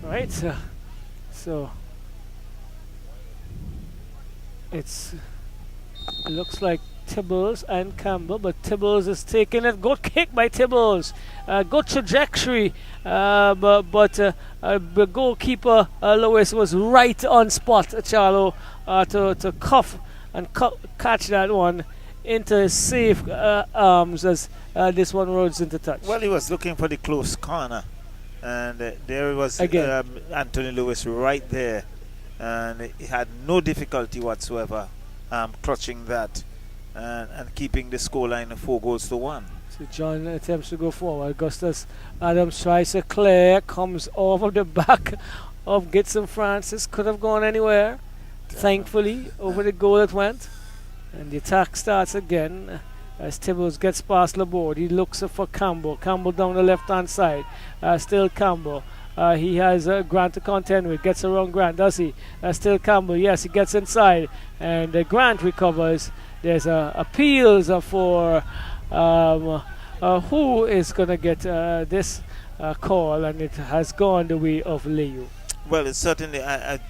Right. So it looks like Tibbles and Campbell, but Tibbles is taking it. Good kick by Tibbles. Good trajectory, but the goalkeeper Lewis was right on spot, Charlo, to cuff and catch that one into his safe arms as this one rolls into touch. Well, he was looking for the close corner, and there was Anthony Lewis right there, and he had no difficulty whatsoever clutching that and keeping the scoreline 4-1. So John attempts to go forward. Augustus Adams tries to clear, comes off of the back of Gitson Francis. Could have gone anywhere. Thankfully, over the goal it went. And the attack starts again as Tibbles gets past Laborde. He looks for Campbell. Campbell down the left-hand side. Still Campbell. He has Grant to contend with. Gets around Grant, does he? Still Campbell. Yes, he gets inside. And Grant recovers. There's appeals for who is going to get this call, and it has gone the way of Layou. Well, it's certainly,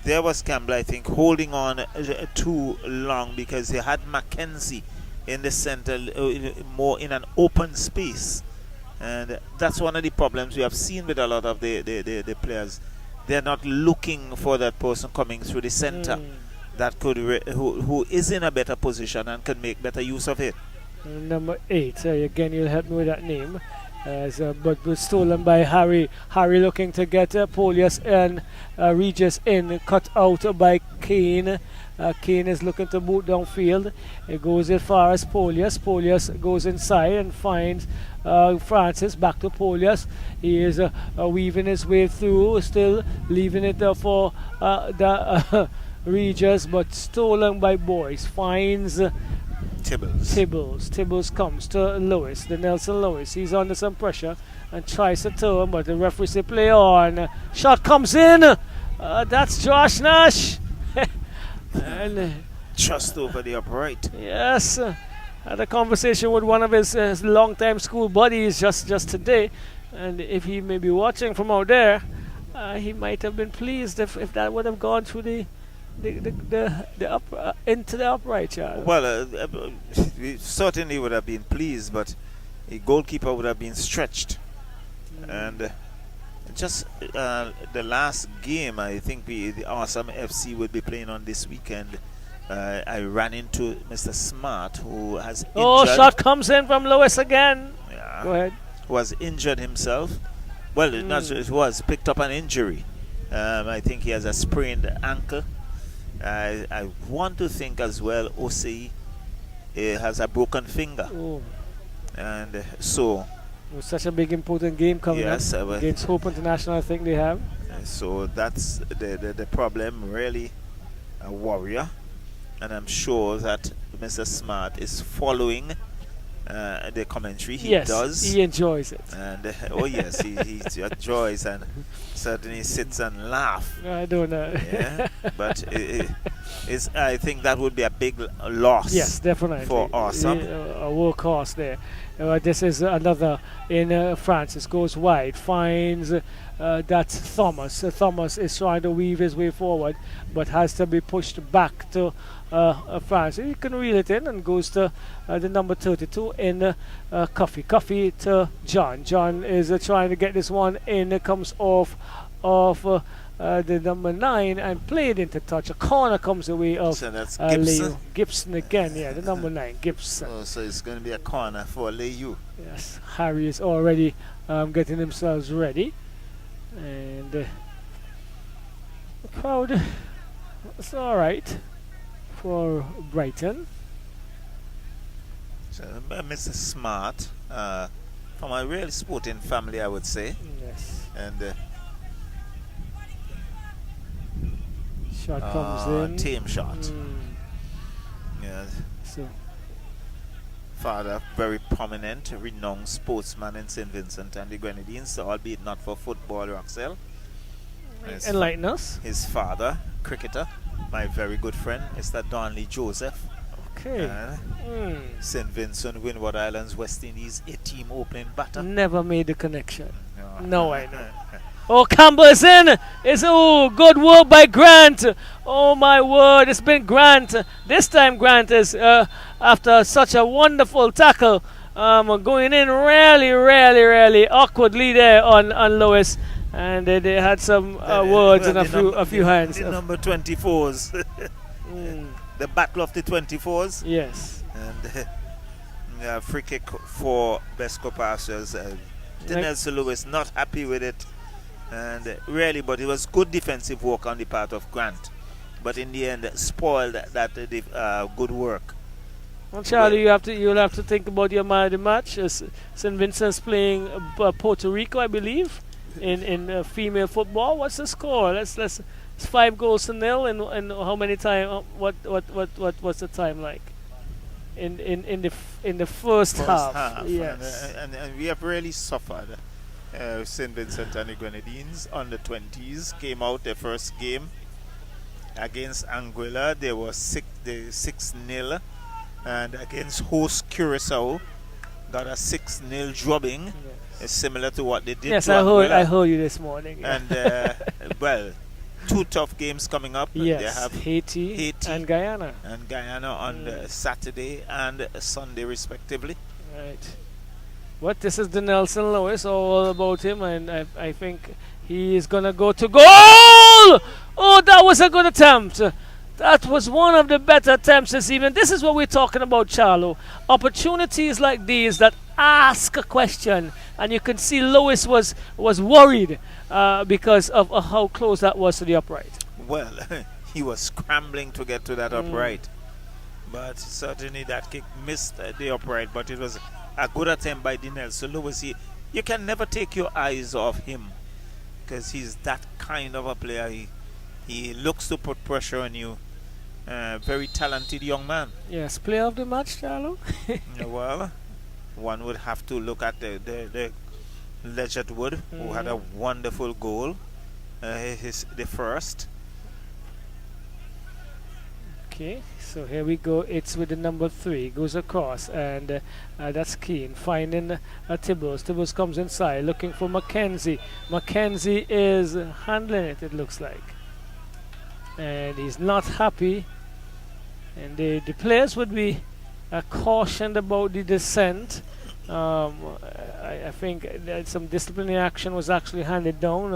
there was Campbell, I think, holding on too long because he had Mackenzie in the center, more in an open space. And that's one of the problems we have seen with a lot of the players. They're not looking for that person coming through the center that could who is in a better position and can make better use of it. Number 8, again, you'll help me with that name. But was stolen by Harry. Harry looking to get Polius and Regis in, cut out by Kane. Kane is looking to boot downfield. It goes as far as Polius. Polius goes inside and finds Francis. Back to Polius. He is weaving his way through, still leaving it for the Regis, but stolen by Boyce. Finds Tibbles comes to Lewis, the Nelson Lewis. He's under some pressure and tries to turn, but the referee says play on. Shot comes in. That's Josh Nash. And just over the upright. Yes. Had a conversation with one of his long-time school buddies just today, and if he may be watching from out there, he might have been pleased if that would have gone through the into the upright, child. Well, we certainly would have been pleased, but a goalkeeper would have been stretched. And just the last game, I think the Awesome FC would be playing on this weekend. I ran into Mr. Smart, who has injured. Oh, shot comes in from Lewis again. Yeah, go ahead. Who has injured himself. Well, it was picked up an injury. I think he has a sprained ankle. I want to think as well Osei has a broken finger. Oh. And so it was such a big important game coming up against Hope International, I think they have. So that's the problem, really, a warrior. And I'm sure that Mr. Smart is following the commentary. He does. He enjoys it. And oh yes, he enjoys and certainly sits and laughs. I don't know. Yeah, but I think that would be a big loss. Yes, definitely for Awesome. A workhorse there. This is another in France. It goes wide, finds that Thomas. Thomas is trying to weave his way forward, but has to be pushed back to France. He can reel it in and goes to the number 32 in Coffee. Coffee to John. John is trying to get this one in. It comes off the number 9 and played into touch. A corner comes away of so that's Gibson. Layou. Gibson again, the number 9, Gibson. Oh, so it's going to be a corner for Layou. Yes, Harry is already getting themselves ready. And the crowd is alright for Brighton. So, Mr. Smart, from a real sporting family, I would say. Yes. And shot comes in. Team shot. Yeah, Yeah. So Father, very prominent, renowned sportsman in St. Vincent and the Grenadines, albeit not for football, Roxelle. enlighten us. His father, cricketer, my very good friend, Mr. Donley Joseph. Okay. St. Vincent, Windward Islands, West Indies, a team opening batter. Never made the connection. No, I know. Oh, Campbell is in. It's good work by Grant. Oh my word, it's been Grant. This time Grant is after such a wonderful tackle, going in really awkwardly there on Lewis, and they had some words and a few hands. The number 24s, the battle of the 24s. Yes. And free kick for BESCO Pastures. Nelson Lewis not happy with it. And really, but it was good defensive work on the part of Grant, but in the end spoiled that good work. Well, Charlie, you'll have to think about your man of the match. St. Vincent's playing Puerto Rico, I believe, in female football. What's the score? It's 5-0 and how many time? What's the time like? In the first half. Yes. And we have really suffered. St. Vincent and the Grenadines under 20s came out their first game against Anguilla. They were 6-0, and against host Curacao got a 6-0 drubbing, similar to what they did. Yes, to I heard you this morning. Yeah. And well, 2 tough games coming up. Yes, they have Haiti and Guyana. And Guyana on Saturday and Sunday respectively. Right. What? This is the Nelson Lewis, all about him, and I think he is gonna go to goal. Oh, that was a good attempt. That was one of the better attempts this evening. This is what we're talking about, Charlo. Opportunities like these that ask a question, and you can see Lewis was worried because of how close that was to the upright. Well, he was scrambling to get to that upright, but certainly that kick missed the upright. But it was a good attempt by Nelson Lewis. You can never take your eyes off him because he's that kind of a player. He looks to put pressure on you. Very talented young man. Yes, player of the match, Charlo. Well, one would have to look at the Legend Wood, who had a wonderful goal. The first. Okay, so here we go. It's with the number 3, goes across, and that's Keane finding Tibbles. Tibbles comes inside looking for Mackenzie. Mackenzie is handling it, it looks like, and he's not happy. And the players would be cautioned about the descent. I think that some disciplinary action was actually handed down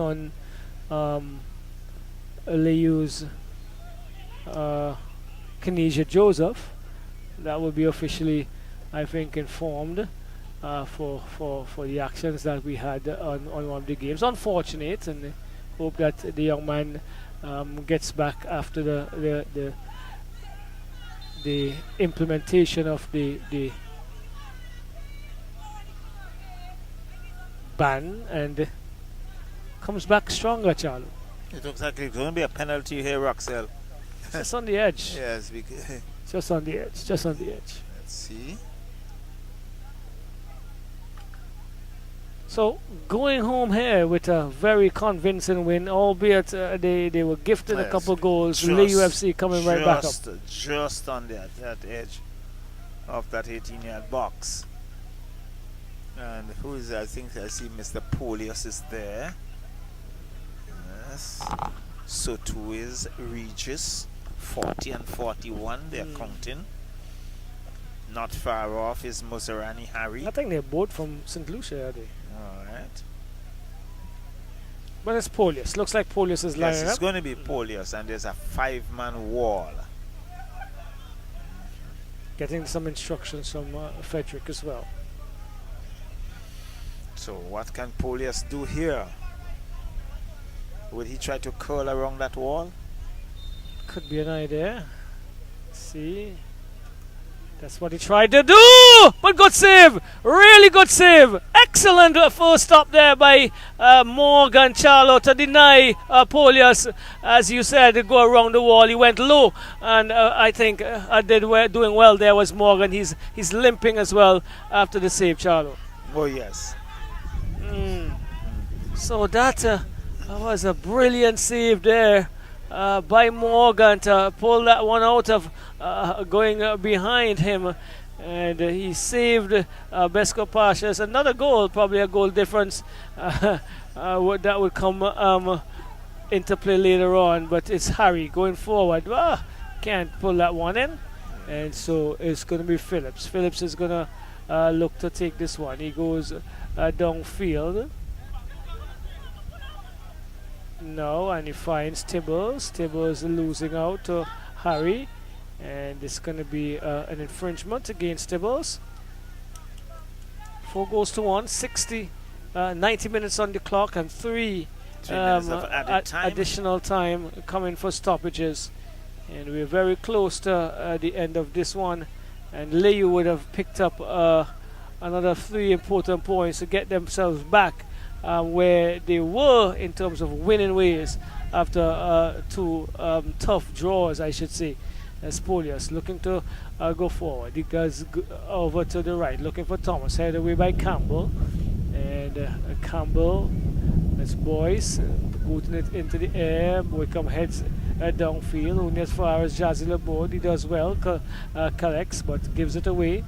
on Layou's Kenesha Joseph. That will be officially, I think, informed for the actions that we had on one of the games. Unfortunate, and hope that the young man gets back after the implementation of the ban and comes back stronger, Charlo. It looks like it's going to be a penalty here, Roxelle. Just on the edge. Yes, just on the edge. Just on the edge. Let's see. So going home here with a very convincing win, albeit they were gifted a couple goals. Layou UFC coming right back up. Just on that edge of that 18-yard box. And who is there? I think I see Mr. Polius is there. Yes. So too is Regis. 40 and 41, they're counting. Not far off is Mozarani Harry. I think they're both from St. Lucia, are they? Alright. But it's Polius. Looks like Polius is lining up. Yes, it's going to be Polius, and there's a 5-man wall. Getting some instructions from Frederick as well. So what can Polius do here? Would he try to curl around that wall? Could be an idea. See, that's what he tried to do. Oh, but good save. Really good save. Excellent first stop there by Morgan Charlo to deny Polius. As you said, to go around the wall. He went low. And I think doing well there was Morgan. He's limping as well after the save, Charlo. Oh, yes. So that was a brilliant save there by Morgan to pull that one out of going behind him. And he saved BESCO Pastures. Another goal, probably a goal difference that would come into play later on. But it's Harry going forward. Can't pull that one in. And so it's going to be Phillips. Phillips is going to look to take this one. He goes downfield. No, and he finds Tibbles. Tibbles losing out to Harry. And it's going to be an infringement against Tibbles. 4-1, 90 minutes on the clock, and 3 minutes of added time. Additional time coming for stoppages. And we're very close to the end of this one. And Layou would have picked up another 3 important points to get themselves back where they were in terms of winning ways after 2 tough draws, I should say. Polius looking to go forward. He goes over to the right, looking for Thomas. Headed away by Campbell. And Campbell, that's Boyce, booting it into the air. Wickham heads downfield, only as far as Jazzy Laborde. He does well, collects, but gives it away.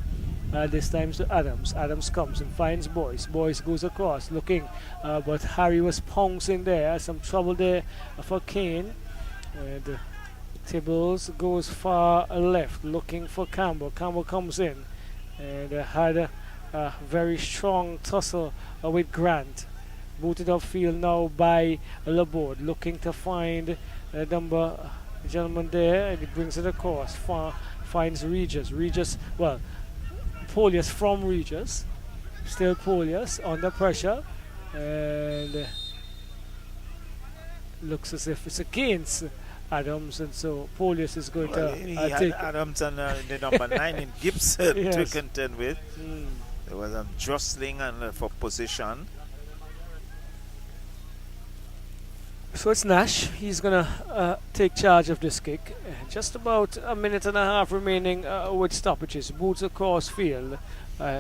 This time to Adams. Adams comes and finds Boyce. Boyce goes across, looking, but Harry was pouncing there. Some trouble there for Kane. And Tibbles goes far left, looking for Campbell. Campbell comes in and had a very strong tussle with Grant. Booted upfield now by Laborde, looking to find the gentleman there, and he brings it across. Finds Regis. Polius from Regis. Still Polius under pressure, and looks as if it's against Adams, and so Polius is going to take Adams and the number 9 in Gibson to contend with. There was a jostling and for position. So it's Nash. He's going to take charge of this kick. Just about a minute and a half remaining with stoppages. Boots across field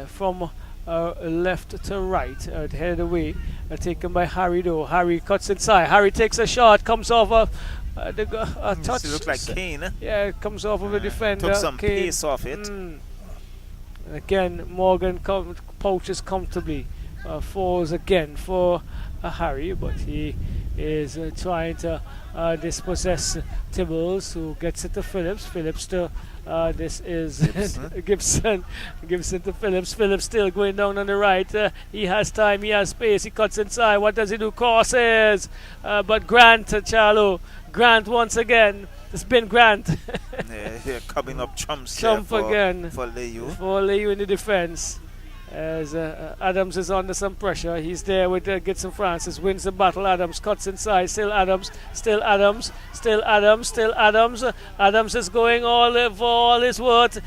from left to right. Headed away. Taken by Harry though. Harry cuts inside. Harry takes a shot. Comes off a touch. It looks like Kane. Yeah, it comes off of a defender. Took some Kane. pace off it. Again, Morgan poaches comfortably. Falls again for Harry, but he is trying to dispossess Tibbles, who gets it to Phillips. Phillips to this is Gibson. Gibson to Phillips. Phillips still going down on the right. He has time, he has space, he cuts inside. What does he do? Crosses, but Grant, Charlo. Grant once again. It's been Grant. Coming up trumps Trump for again for Layou. For Layou in the defense. As Adams is under some pressure. He's there with Gibson Francis. Wins the battle. Adams cuts inside. Still Adams. Still Adams. Still Adams. Still Adams. Adams is going for all his worth.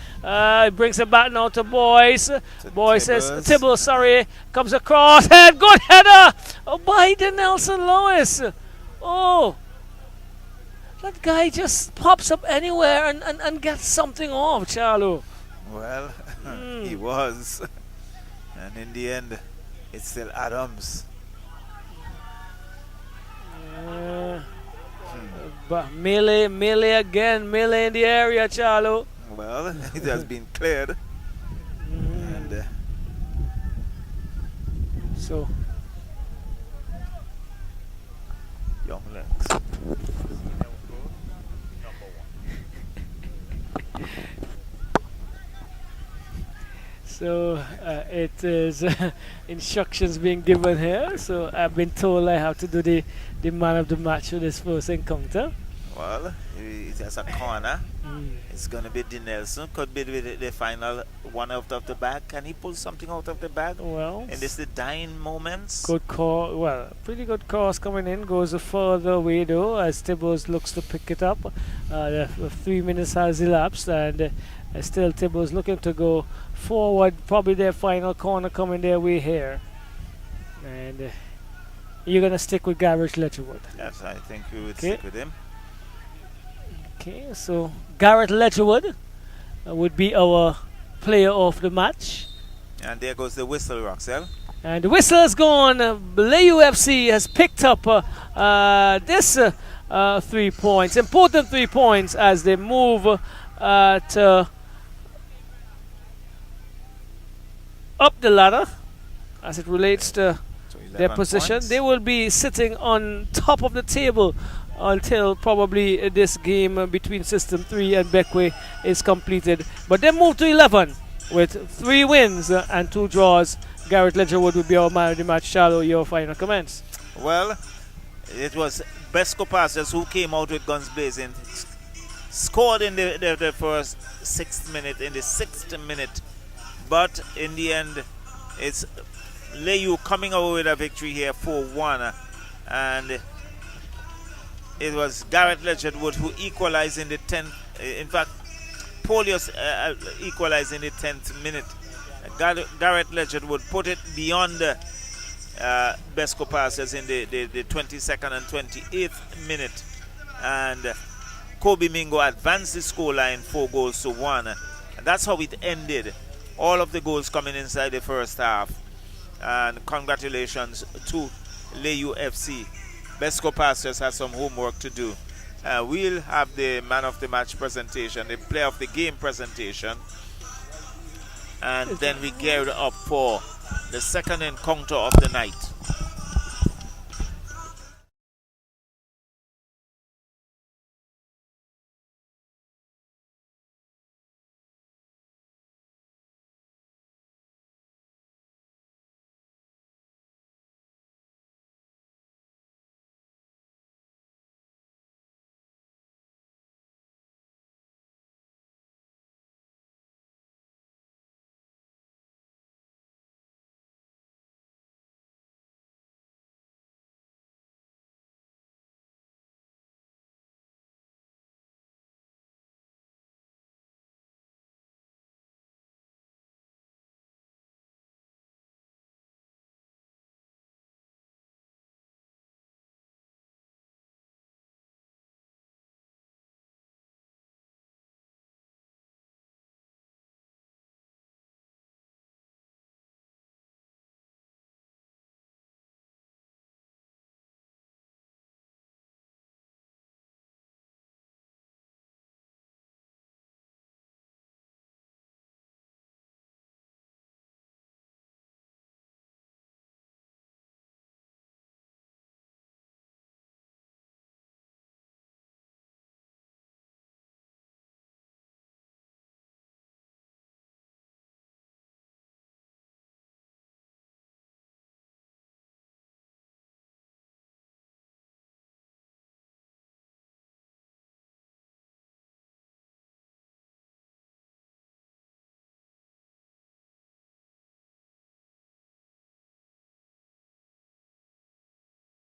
Brings it back now to Boyce. Boyce says Tibble, sorry. Comes across. Head. Good header. Oh, by the Nelson Lewis. Oh. That guy just pops up anywhere and gets something off, Charlo. Well, he was. And in the end, it's still Adams. But melee again. Melee in the area, Charlo. Well, it has been cleared. And so young legs. So it is instructions being given here. So I've been told I have to do the man of the match for this first encounter. Well, it has a corner. It's going to be D. Nelson. Could be the final one out of the bag. Can he pull something out of the bag? Well, in this the dying moments. good call. Well, pretty good cross coming in. Goes a further away though, as Tibbers looks to pick it up. The 3 minutes has elapsed, and still Tibbers looking to go forward. Probably their final corner coming their way here. And you're going to stick with Gareth Letcherwood. Yes, I think we would stick with him. Okay, so Gareth Letcherwood would be our player of the match. And there goes the whistle, Roxelle. And the whistle has gone. Layou FC has picked up this 3 points. Important 3 points as they move to up the ladder as it relates to their position. Points. They will be sitting on top of the table until probably this game between System 3 and Beckway is completed. But they move to 11 with 3 wins and 2 draws. Gareth Letcherwood will be our man of the match. Shallow, your final comments. Well, it was BESCO Pastures who came out with guns blazing. Scored in the first 6th minute, in the 6th minute. But in the end, it's Layou coming away with a victory here 4-1. And it was Gareth Letcherwood who equalized in the 10th. In fact, Polius equalized in the 10th minute. Gareth Letcherwood put it beyond BESCO Pastures in the 22nd and 28th minute. And Kobe Mingo advanced the scoreline 4-1. And that's how it ended. All of the goals coming inside the first half. And congratulations to Layou FC. BESCO Pastures has some homework to do. We'll have the man of the match presentation, the player of the game presentation. And then we geared up for the second encounter of the night.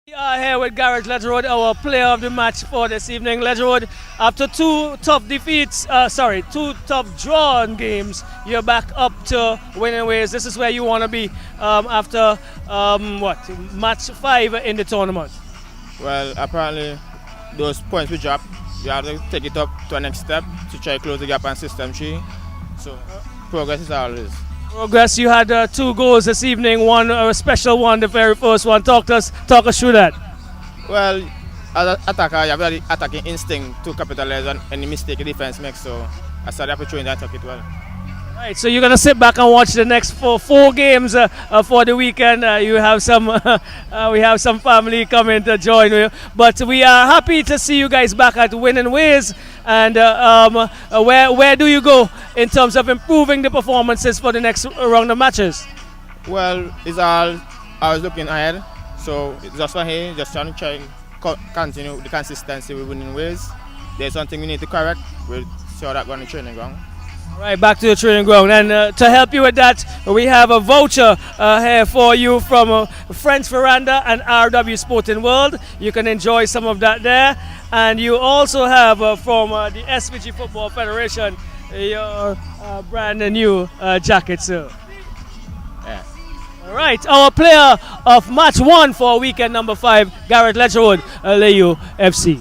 We are here with Gareth Letcherwood, our player of the match for this evening. Letcherwood, after 2 tough defeats, 2 tough drawn games, you're back up to winning ways. This is where you want to be after match 5 in the tournament. Well, apparently those points we dropped, we have to take it up to the next step to try to close the gap on System 3. So progress is always. Progress, you had 2 goals this evening, one a special one, the very first one. Talk us through that. Well, as an attacker, you have the attacking instinct to capitalize on any mistake the defense makes, so I saw the opportunity and I took it well. Right, so you're going to sit back and watch the next 4 games for the weekend. You have some, we have some family coming to join you. But we are happy to see you guys back at winning ways. And where do you go in terms of improving the performances for the next round of matches? Well, it's all I was looking ahead. So it's just for here, just trying to continue the consistency with winning ways. there's something we need to correct, we'll see how that goes on the training ground. Right, back to the training ground. And to help you with that, we have a voucher here for you from Friends Veranda and RW Sporting World. You can enjoy some of that there. And you also have from the SVG Football Federation your brand new jacket, sir. Yeah. All right, our player of match 1 for weekend number 5, Garrett Letcherwood, Layou FC.